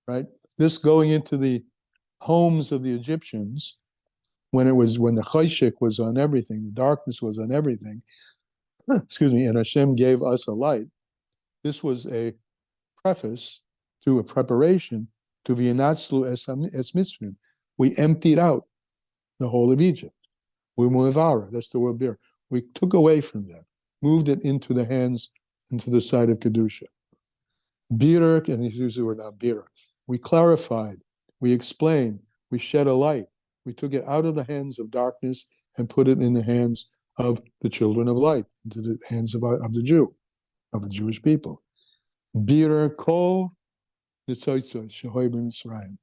Right? This going into the homes of the Egyptians, when the chayshik was on everything, the darkness was on everything, and Hashem gave us a light. This was a preface to a preparation to v'yinatzlu es mitzvim. We emptied out the whole of Egypt. We mu'avara, that's the word beer. We took away from them, moved it into the side of Kedusha. Birak, and these usually were not birak. We clarified, we explained, we shed a light. We took it out of the hands of darkness and put it in the hands of the children of light, into the hands of the Jewish people. Birak kol nitzotzos shehoy b'Mitzrayim.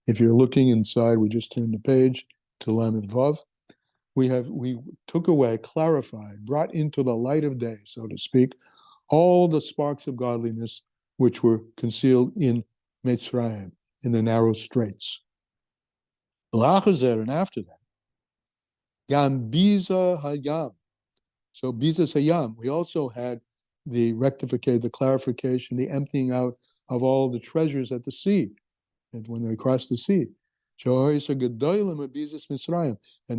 If you're looking inside, we just turned the page to Lamed Vav. We took away, clarified, brought into the light of day, so to speak, all the sparks of godliness which were concealed in Mitzrayim, in the narrow straits. And after that, Gam Biza Hayam. So Biza Hayam, we also had the rectification, the clarification, the emptying out of all the treasures at the sea, and when they crossed the sea. And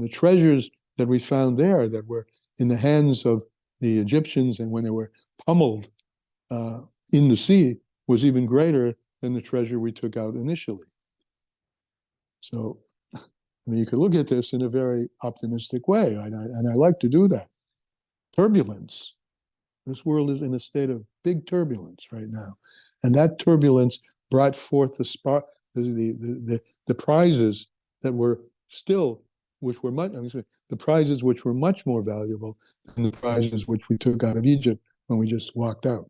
the treasures that we found there that were in the hands of the Egyptians and when they were pummeled in the sea was even greater than the treasure we took out initially. So, you could look at this in a very optimistic way, and I like to do that. Turbulence. This world is in a state of big turbulence right now, and that turbulence brought forth the prizes that were the prizes which were much more valuable than the prizes which we took out of Egypt when we just walked out.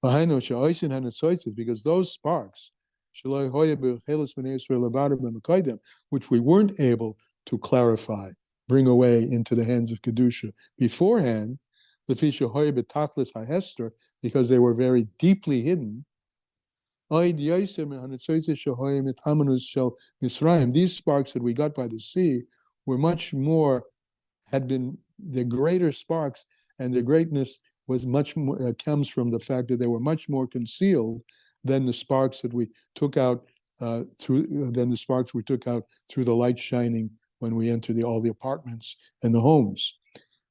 Because those sparks, which we weren't able to clarify, bring away into the hands of Kedusha beforehand, because they were very deeply hidden. These sparks that we got by the sea were had been the greater sparks, and their greatness was much more, comes from the fact that they were much more concealed than the sparks that we took out through the light shining when we entered all the apartments and the homes.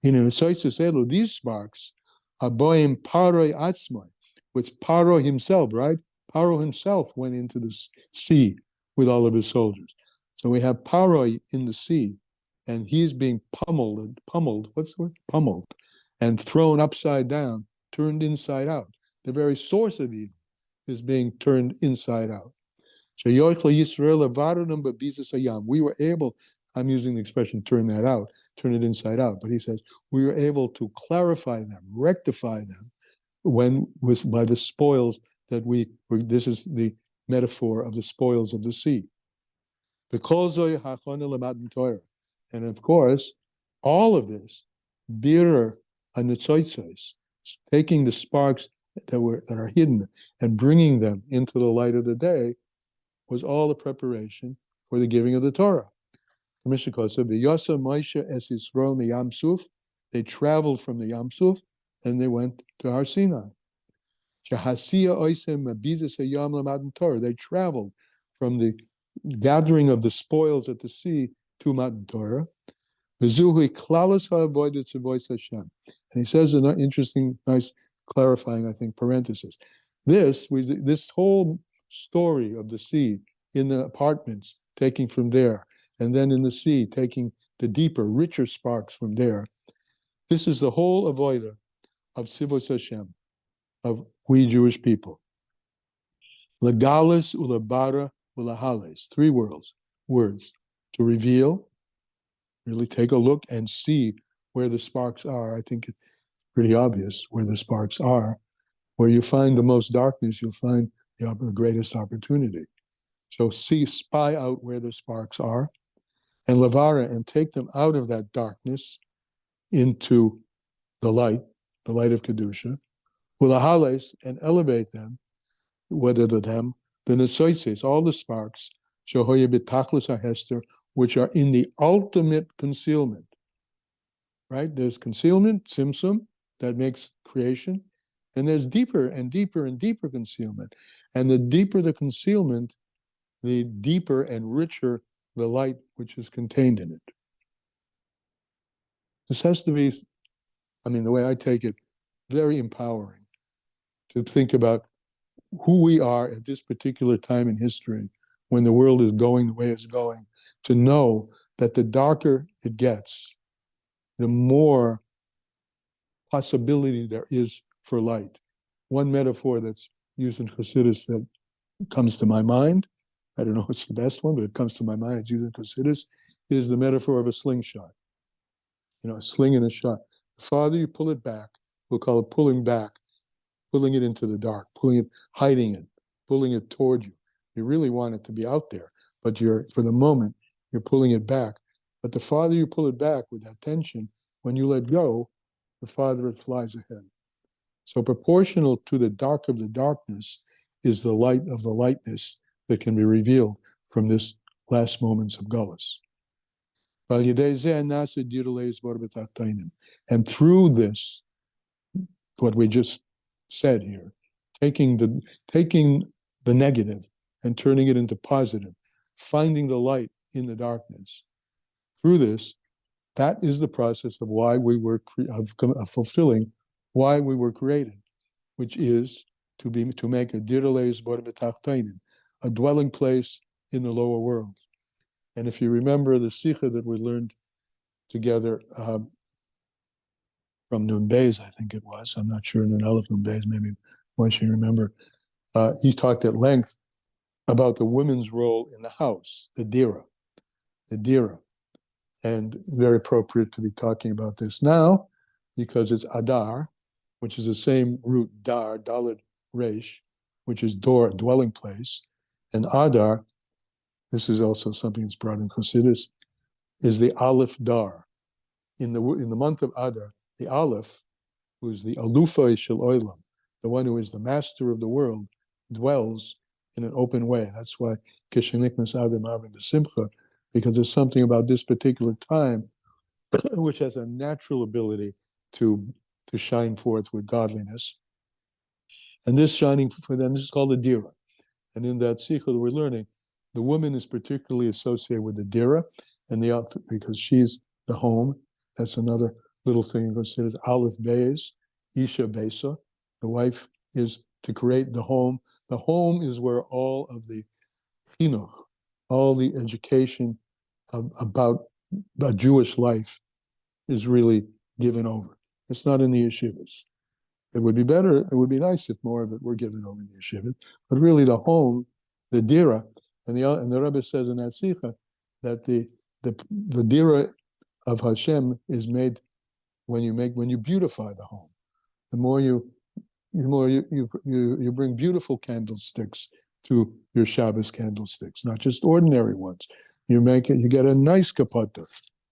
These sparks are boim paroi atzmai, with Paro himself, right? Paro himself went into the sea with all of his soldiers. So we have Paro in the sea, and he's being pummeled, what's the word? Pummeled, and thrown upside down, turned inside out. The very source of evil is being turned inside out. We were able, I'm using the expression turn that out, turn it inside out, but he says, we were able to clarify them, rectify them, by the spoils that this is the metaphor of the spoils of the sea. And of course, all of this, bitter and taking the sparks that are hidden and bringing them into the light of the day, was all the preparation for the giving of the Torah. They traveled from the Yam Suf and they went to Har Sinai. They traveled from the gathering of the spoils at the sea to Matan Torah. And he says an interesting, nice, clarifying, I think, parenthesis. This whole story of the sea in the apartments, taking from there, and then in the sea, taking the deeper, richer sparks from there. This is the whole avoida of Tzivos Hashem, of we Jewish people. Legalis ulabara ulahales, 3 words. To reveal, really take a look and see where the sparks are. I think it's pretty obvious where the sparks are. Where you find the most darkness, you'll find the greatest opportunity. So spy out where the sparks are, and lavara, and take them out of that darkness into the light of Kedusha, ulahales, and elevate them, whether the netzoitzes, all the sparks, shohoye b'tachlis hahester, which are in the ultimate concealment, right? There's concealment, tzimtzum, that makes creation, and there's deeper and deeper and deeper concealment. And the deeper the concealment, the deeper and richer the light which is contained in it. This has to be, the way I take it, very empowering to think about who we are at this particular time in history, when the world is going the way it's going, to know that the darker it gets, the more possibility there is for light. One metaphor that's used in Chassidus that comes to my mind, I don't know if it's the best one, but it comes to my mind, it's used in Chassidus, is the metaphor of a slingshot. A sling and a shot. The farther you pull it back, we'll call it pulling back, pulling it into the dark, hiding it, pulling it toward you. You really want it to be out there, but for the moment, you're pulling it back. But the farther you pull it back with that tension, when you let go, the farther it flies ahead. So proportional to the dark of the darkness is the light of the lightness that can be revealed from this last moments of Gullus. And through this, what we just said here, taking the negative and turning it into positive, finding the light in the darkness. Through this, that is the process of why we were of fulfilling why we were created, which is to make a dirleis bor b'tachtonim, a dwelling place in the lower world. And if you remember the sikha that we learned together from Nun Beis, I think it was, I'm not sure, Nun Aleph Nun Beis, maybe once you remember, he talked at length about the women's role in the house, the dira, and very appropriate to be talking about this now, because it's Adar, which is the same root, dar, daled resh, which is door, dwelling place, and Adar, this is also something that's brought in Chassidus, is the Aleph Dar. In the month of Adar, the Aleph, who is the Alufa Shel Olam, the one who is the master of the world, dwells in an open way. That's why Kisheniknas Adar Marvin B'Simcha, because there's something about this particular time which has a natural ability to shine forth with godliness. And this shining for them, this is called the Dira. And in that sikha that we're learning, the woman is particularly associated with the Dira, and because she's the home. That's another little thing considered Aleph Beis, Isha Besa. The wife is to create the home. The home is where all of the chinuch, all the education about a Jewish life is really given over. It's not in the yeshivas. It would be better, it would be nice if more of it were given over in the yeshivas, but really the home, the dira, and the Rebbe says in that sikha that the dira of Hashem is made when you beautify the home. The more you bring beautiful candlesticks to your Shabbos candlesticks, not just ordinary ones. You get a nice kapata,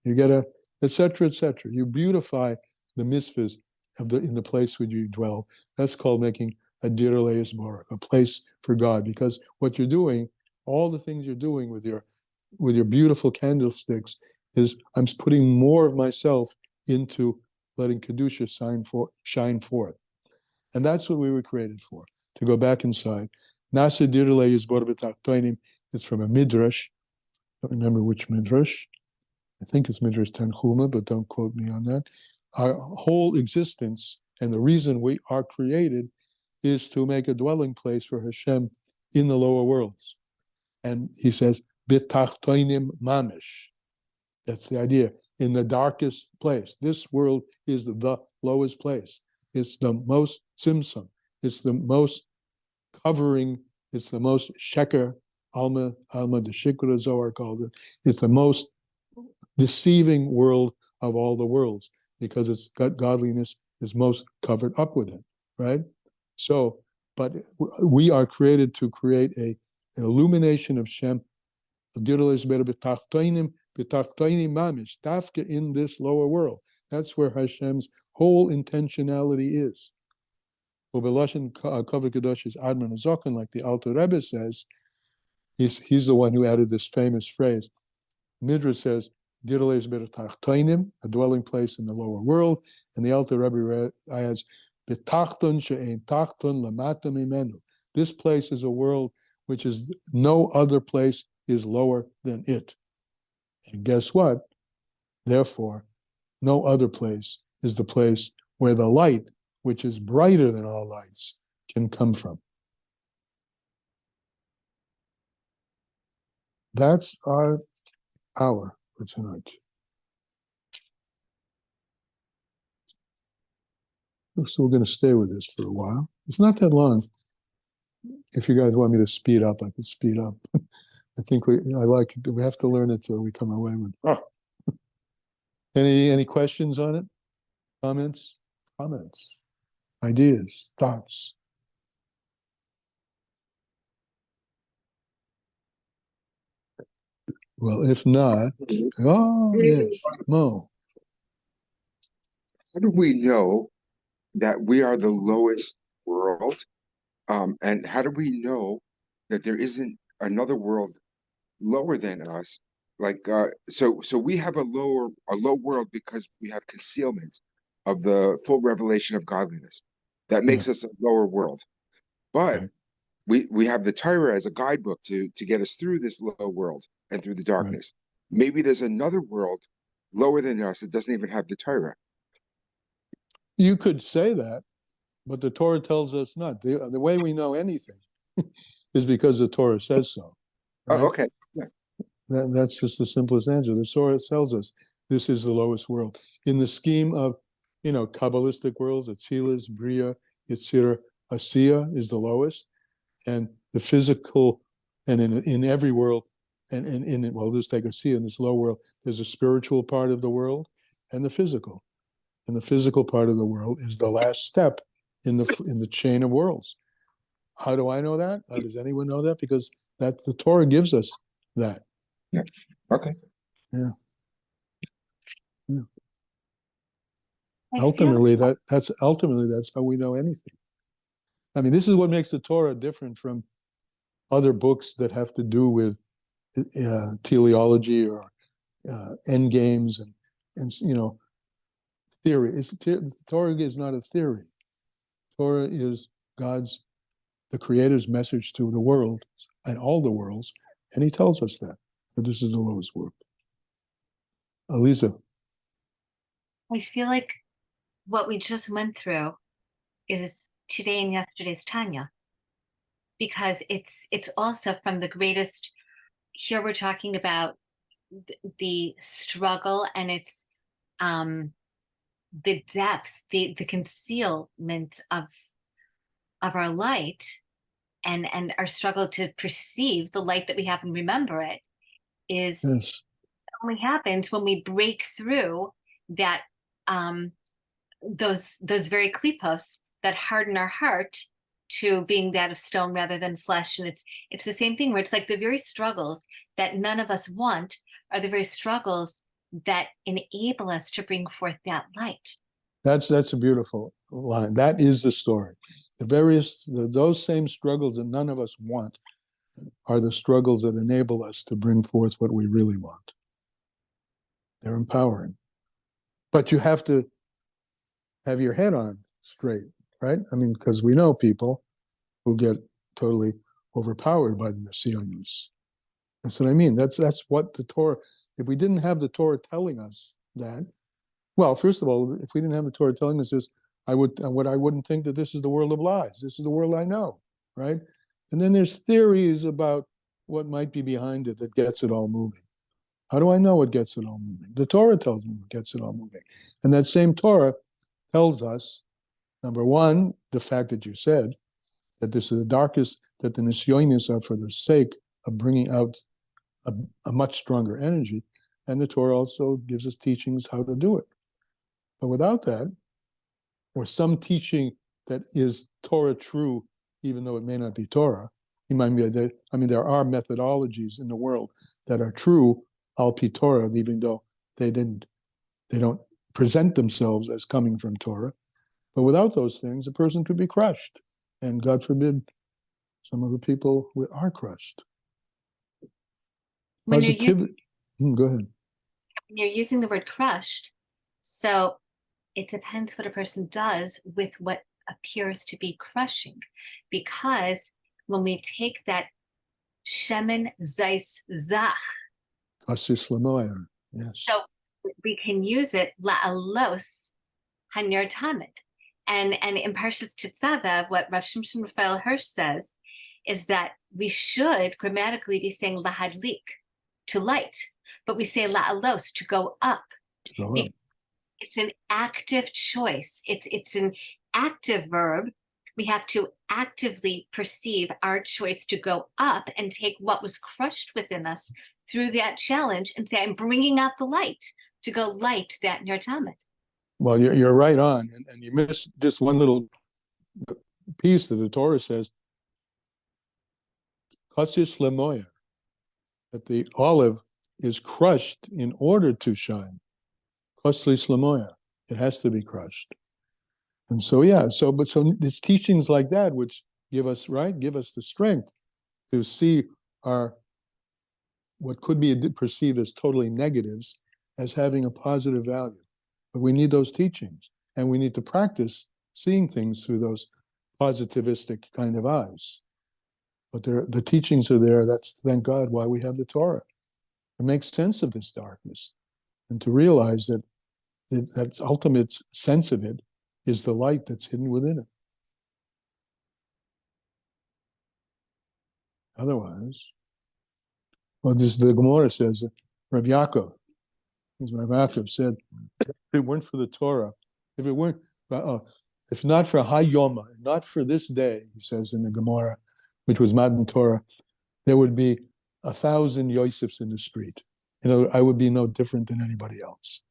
you get a etc. etc. You beautify the mitzvahs in the place where you dwell. That's called making a dir leis baruch, a place for God. Because what you're doing, all the things you're doing with your beautiful candlesticks, is I'm putting more of myself into letting kedusha shine forth. And that's what we were created for, to go back inside. Nasa dir leis baruch b'tachtonim. It's from a midrash. I don't remember which midrash. I think it's Midrash Tanchuma, but don't quote me on that. Our whole existence and the reason we are created is to make a dwelling place for Hashem in the lower worlds. And he says, B'tachtonim mamish. That's the idea. In the darkest place. This world is the lowest place. It's the most simsum. It's the most covering. It's the most sheker. Alma the Shikra Zohar called it. It's the most deceiving world of all the worlds, because its godliness is most covered up with it, right? So, but we are created to create an illumination of Shem, in this lower world. That's where Hashem's whole intentionality is. Ubeloshin Kavod Kadosh is Admon Azokan, like the Alter Rebbe says. He's the one who added this famous phrase. Midrash says, a dwelling place in the lower world, and the Alter Rebbe adds, this place is a world which is no other place is lower than it. And guess what? Therefore, no other place is the place where the light, which is brighter than all lights, can come from. That's our hour for tonight. So we're going to stay with this for a while. It's not that long. If you guys want me to speed up, I can speed up. I think we have to learn it till we come away with. Oh. Any questions on it? Comments? Ideas? Thoughts? Well, if not, yes, Mo. How do we know that we are the lowest world? And how do we know that there isn't another world lower than us? Like, so we have a low world because we have concealment of the full revelation of godliness. That makes us a lower world. But we have the Torah as a guidebook to get us through this low world and through the darkness. Right. Maybe there's another world lower than us that doesn't even have the Torah. You could say that, but the Torah tells us not. The way we know anything is because the Torah says so. Right? Oh, okay. Yeah. That's just the simplest answer. The Torah tells us this is the lowest world. In the scheme of, Kabbalistic worlds, Atzilas, Bria, Yetzirah, Asiya is the lowest. And the physical, and in every world, well, just take Asiya, in this low world, there's a spiritual part of the world and the physical. And the physical part of the world is the last step in the chain of worlds. How do I know that? How does anyone know that? Because the Torah gives us that. Yeah. Okay. Yeah. Ultimately, that's how we know anything. I mean, this is what makes the Torah different from other books that have to do with teleology or end games and theory. The Torah is not a theory. Torah is the Creator's message to the world and all the worlds, and He tells us that this is the lowest world. Aliza. I feel like what we just went through is today and yesterday's Tanya, because it's also from the greatest. Here we're talking about the struggle, and it's the depth, the concealment of our light, and our struggle to perceive the light that we have and remember it is Yes. only happens when we break through that those very klipos that harden our heart to being that of stone rather than flesh. And it's the same thing, where it's like the very struggles that none of us want are the very struggles that enable us to bring forth that light. That's a beautiful line. That is the story. Those same struggles that none of us want are the struggles that enable us to bring forth what we really want. They're empowering. But you have to have your head on straight, right? I mean, because we know people who get totally overpowered by the Messianians. That's what I mean. That's what the Torah, if we didn't have the Torah telling us that, well, first of all, if we didn't have the Torah telling us this, I wouldn't think that this is the world of lies. This is the world I know, right? And then there's theories about what might be behind it that gets it all moving. How do I know what gets it all moving? The Torah tells me what gets it all moving. And that same Torah tells us, number one, the fact that you said, that this is the darkest, that the Nisyonis are for the sake of bringing out a much stronger energy. And the Torah also gives us teachings how to do it. But without that, or some teaching that is Torah true, even though it may not be Torah, there are methodologies in the world that are true al pi Torah, even though they don't present themselves as coming from Torah. But without those things, a person could be crushed. And God forbid, some of the people are crushed. When Positivity. Go ahead. you're using the word crushed, so it depends what a person does with what appears to be crushing. Because when we take that shemen zeis zach, Chassidus lemoyer. Yes. so we can use it la'alos hanyer tamid. And in Parshas Tetzaveh, what Rav Shimshon Raphael Hirsch says is that we should grammatically be saying lahadlik, to light, but we say la'alos, to go up. It's an active choice. It's an active verb. We have to actively perceive our choice to go up and take what was crushed within us through that challenge and say, I'm bringing out the light, to go light that in your tamid. Well, you're right on, and you missed just one little piece that the Torah says, Chassidus lemoyer, that the olive is crushed in order to shine. Chassidus lemoyer, it has to be crushed. And so, so it's teachings like that which give us the strength to see what could be perceived as totally negatives as having a positive value. But we need those teachings, and we need to practice seeing things through those positivistic kind of eyes. But the teachings are there. That's, thank God, why we have the Torah. To make sense of this darkness, and to realize that that's ultimate sense of it is the light that's hidden within it. Otherwise, well, the Gemara says, Rav Yaakov said, if it weren't for the Torah, if not for Hayoma, not for this day, he says in the Gemara, which was Matan Torah, there would be 1,000 Yosefs in the street. I would be no different than anybody else.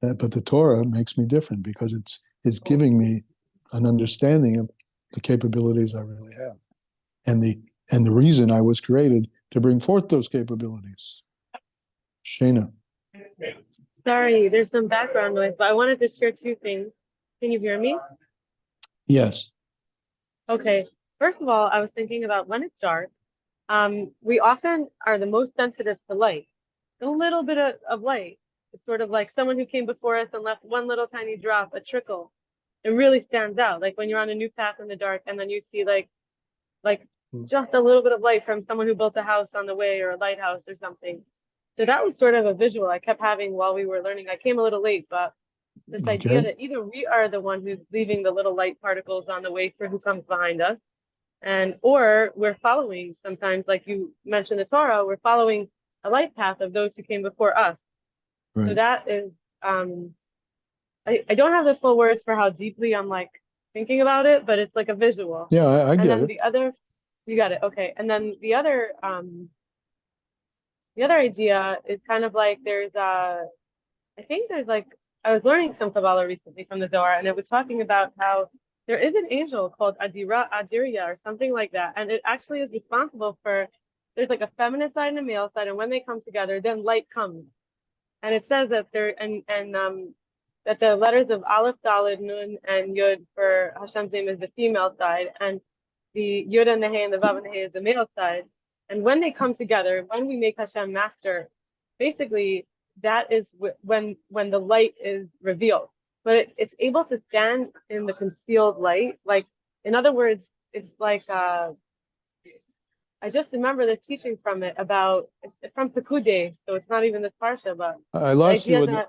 But the Torah makes me different because it's giving me an understanding of the capabilities I really have, and the reason I was created to bring forth those capabilities. Shana. Sorry, there's some background noise, but I wanted to share two things. Can you hear me? Yes. Okay. First of all, I was thinking about when it's dark, we often are the most sensitive to light. A little bit of light is sort of like someone who came before us and left one little tiny drop, a trickle. It really stands out. Like when you're on a new path in the dark and then you see like just a little bit of light from someone who built a house on the way or a lighthouse or something. So that was sort of a visual I kept having while we were learning. I came a little late, but This Okay. idea that either we are the one who's leaving the little light particles on the wafer who comes behind us, or we're following, sometimes, like you mentioned the Torah, we're following a light path of those who came before us. So Right. that is, I don't have the full words for how deeply I'm like thinking about it, but it's like a visual. Yeah, I And get then it. the other, you got it, okay. And then the other idea is kind of like I think there's like, I was learning some Kabbalah recently from the Zohar, and it was talking about how there is an angel called Adiria or something like that. And it actually is responsible for, there's like a feminine side and a male side, and when they come together, then light comes. And it says that that the letters of Aleph, Daled, Nun, and Yud for Hashem's name is the female side, and the Yud and the Hey and the Vav and the Hey is the male side. And when they come together, when we make Hashem master, basically that is when the light is revealed. But it's able to stand in the concealed light. Like, in other words, it's like I just remember this teaching from it about, it's from Pekude, so it's not even this parsha, but I lost you. idea that,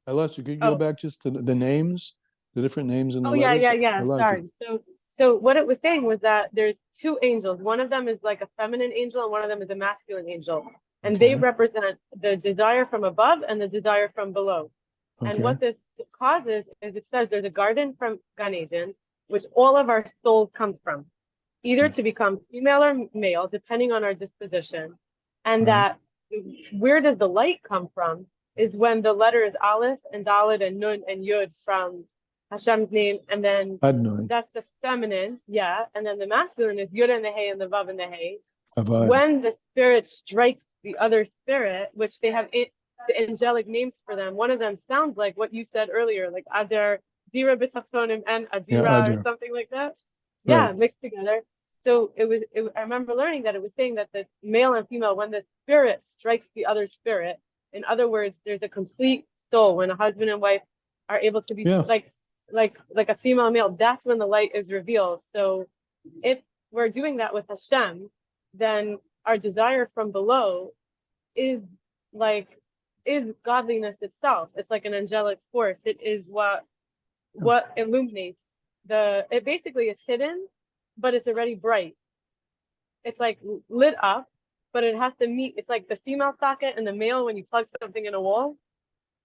I lost you. Could you go oh, back just to the names, the different names in the oh yeah, letters? yeah, I lost you. sorry. So what it was saying was that there's two angels. One of them is like a feminine angel, and one of them is a masculine angel. And they Okay. represent the desire from above and the desire from below. And Okay. what this causes is, it says there's a garden from Gan Eden, which all of our souls come from, either to become female or male, depending on our disposition. And Right. that, where does the light come from is when the letters Aleph and Dalet and Nun and Yud from Hashem's name, and then Adnoi. that's the feminine, yeah, and then the masculine is Yud and the Hey and the Vav and the Hey. Avai. When the spirit strikes the other spirit, which they have the angelic names for them, one of them sounds like what you said earlier, like Adar, Dira B'Tachtonim and Yeah, Adira, or Adar. something like that. Yeah, Right. mixed together. So I remember learning that it was saying that the male and female, when the spirit strikes the other spirit, in other words, there's a complete soul. When a husband and wife are able to be Yeah. like a female and male, that's when the light is revealed. So if we're doing that with Hashem, then our desire from below is godliness itself. It's like an angelic force. It is what illuminates it basically is hidden, but it's already bright. It's like lit up, but it has to meet, it's like the female socket and the male when you plug something in a wall,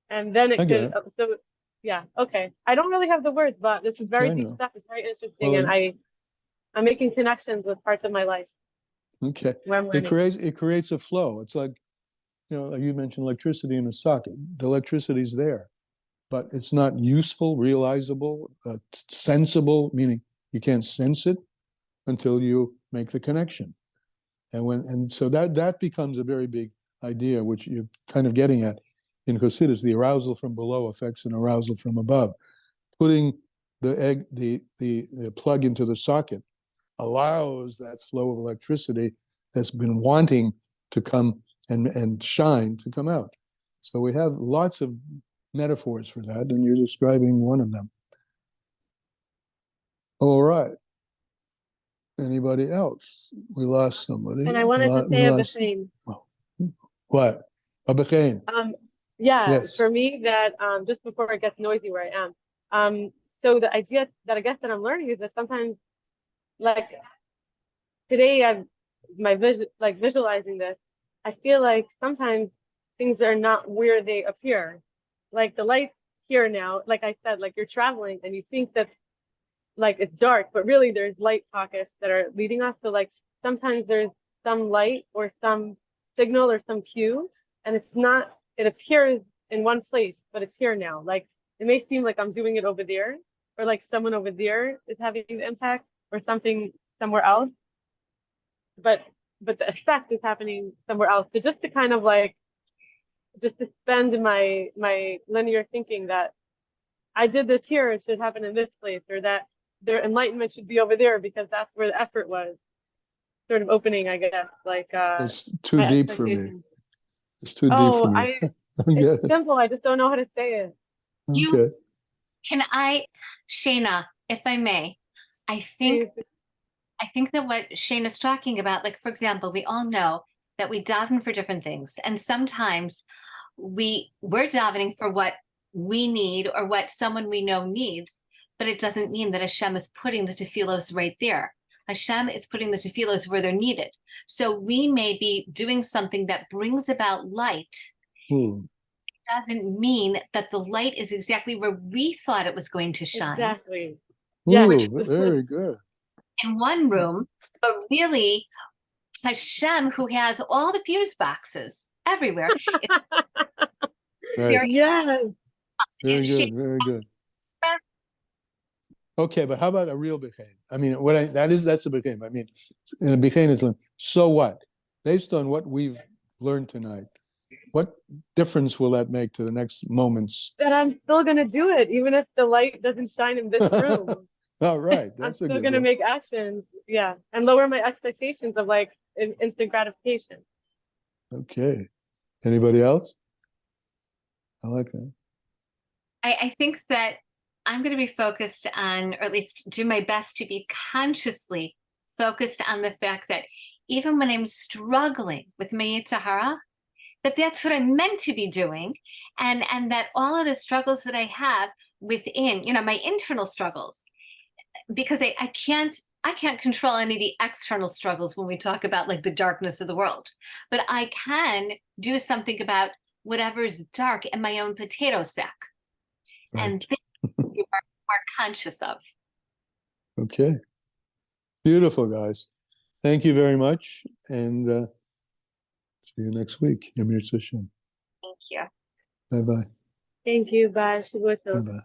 and then I it get could, so yeah, okay. I don't really have the words, but this is very I deep know. stuff. It's very interesting, Well, and I'm making connections with parts of my life Okay. where I'm It learning. creates a flow. It's like, like you mentioned electricity in a socket. The electricity's there, but it's not useful, realizable, sensible, meaning you can't sense it until you make the connection. And so that becomes a very big idea, which you're kind of getting at in Chassidus. The arousal from below affects an arousal from above. Putting the plug into the socket allows that flow of electricity that's been wanting to come and shine to come out. So we have lots of metaphors for that, and you're describing one of them. All right. Anybody else? We lost somebody. And I wanted to say a b'chein. What? A b'chein. Yeah, Yes. for me, that just before it gets noisy where I am. So the idea that I guess that I'm learning is that sometimes, like today, visualizing this, I feel like sometimes things are not where they appear. Like the light here now, like I said, like you're traveling and you think that like it's dark, but really there's light pockets that are leading us. So like sometimes there's some light or some signal or some cue, and it appears in one place, but it's here now. Like it may seem like I'm doing it over there, or like someone over there is having the impact, or something somewhere else. But the effect is happening somewhere else. So just to kind of like, just to spend my linear thinking that I did this here, it should happen in this place, or that their enlightenment should be over there because that's where the effort was. Sort of opening, I guess, like it's too deep for me. It's too deep for me. It's simple. I just don't know how to say it. Okay. Shana, if I may, I think that what Shana's talking about, like, for example, we all know that we daven for different things. And sometimes we're davening for what we need or what someone we know needs, but it doesn't mean that Hashem is putting the tefillos right there. Hashem is putting the tefillos where they're needed. So we may be doing something that brings about light. Hmm. It doesn't mean that the light is exactly where we thought it was going to shine. Exactly. Ooh, Yes. very good. In one room, but really Hashem, who has all the fuse boxes everywhere, is Right. very Yes. Very and good. Very good. Okay, but how about a real Bechain? I mean, that's a Bechain. I mean, in a Bechain is so what? Based on what we've learned tonight, what difference will that make to the next moments? That I'm still gonna do it, even if the light doesn't shine in this room. All right, I'm that's a still good gonna one. make actions, yeah, and lower my expectations of like instant gratification. Okay. Anybody else? I like that. I think that I'm going to be focused on, or at least do my best to be consciously focused on the fact that even when I'm struggling with my Yetzer Hara, that that's what I'm meant to be doing, and that all of the struggles that I have within, my internal struggles, because I can't control any of the external struggles when we talk about like the darkness of the world, but I can do something about whatever's dark in my own potato sack. Right. And things you are more conscious of. Okay. Beautiful, guys. Thank you very much. And see you next week. Yamir Tzashem. Thank you. Bye-bye. Thank you, bye. Shavua tov. Bye-bye.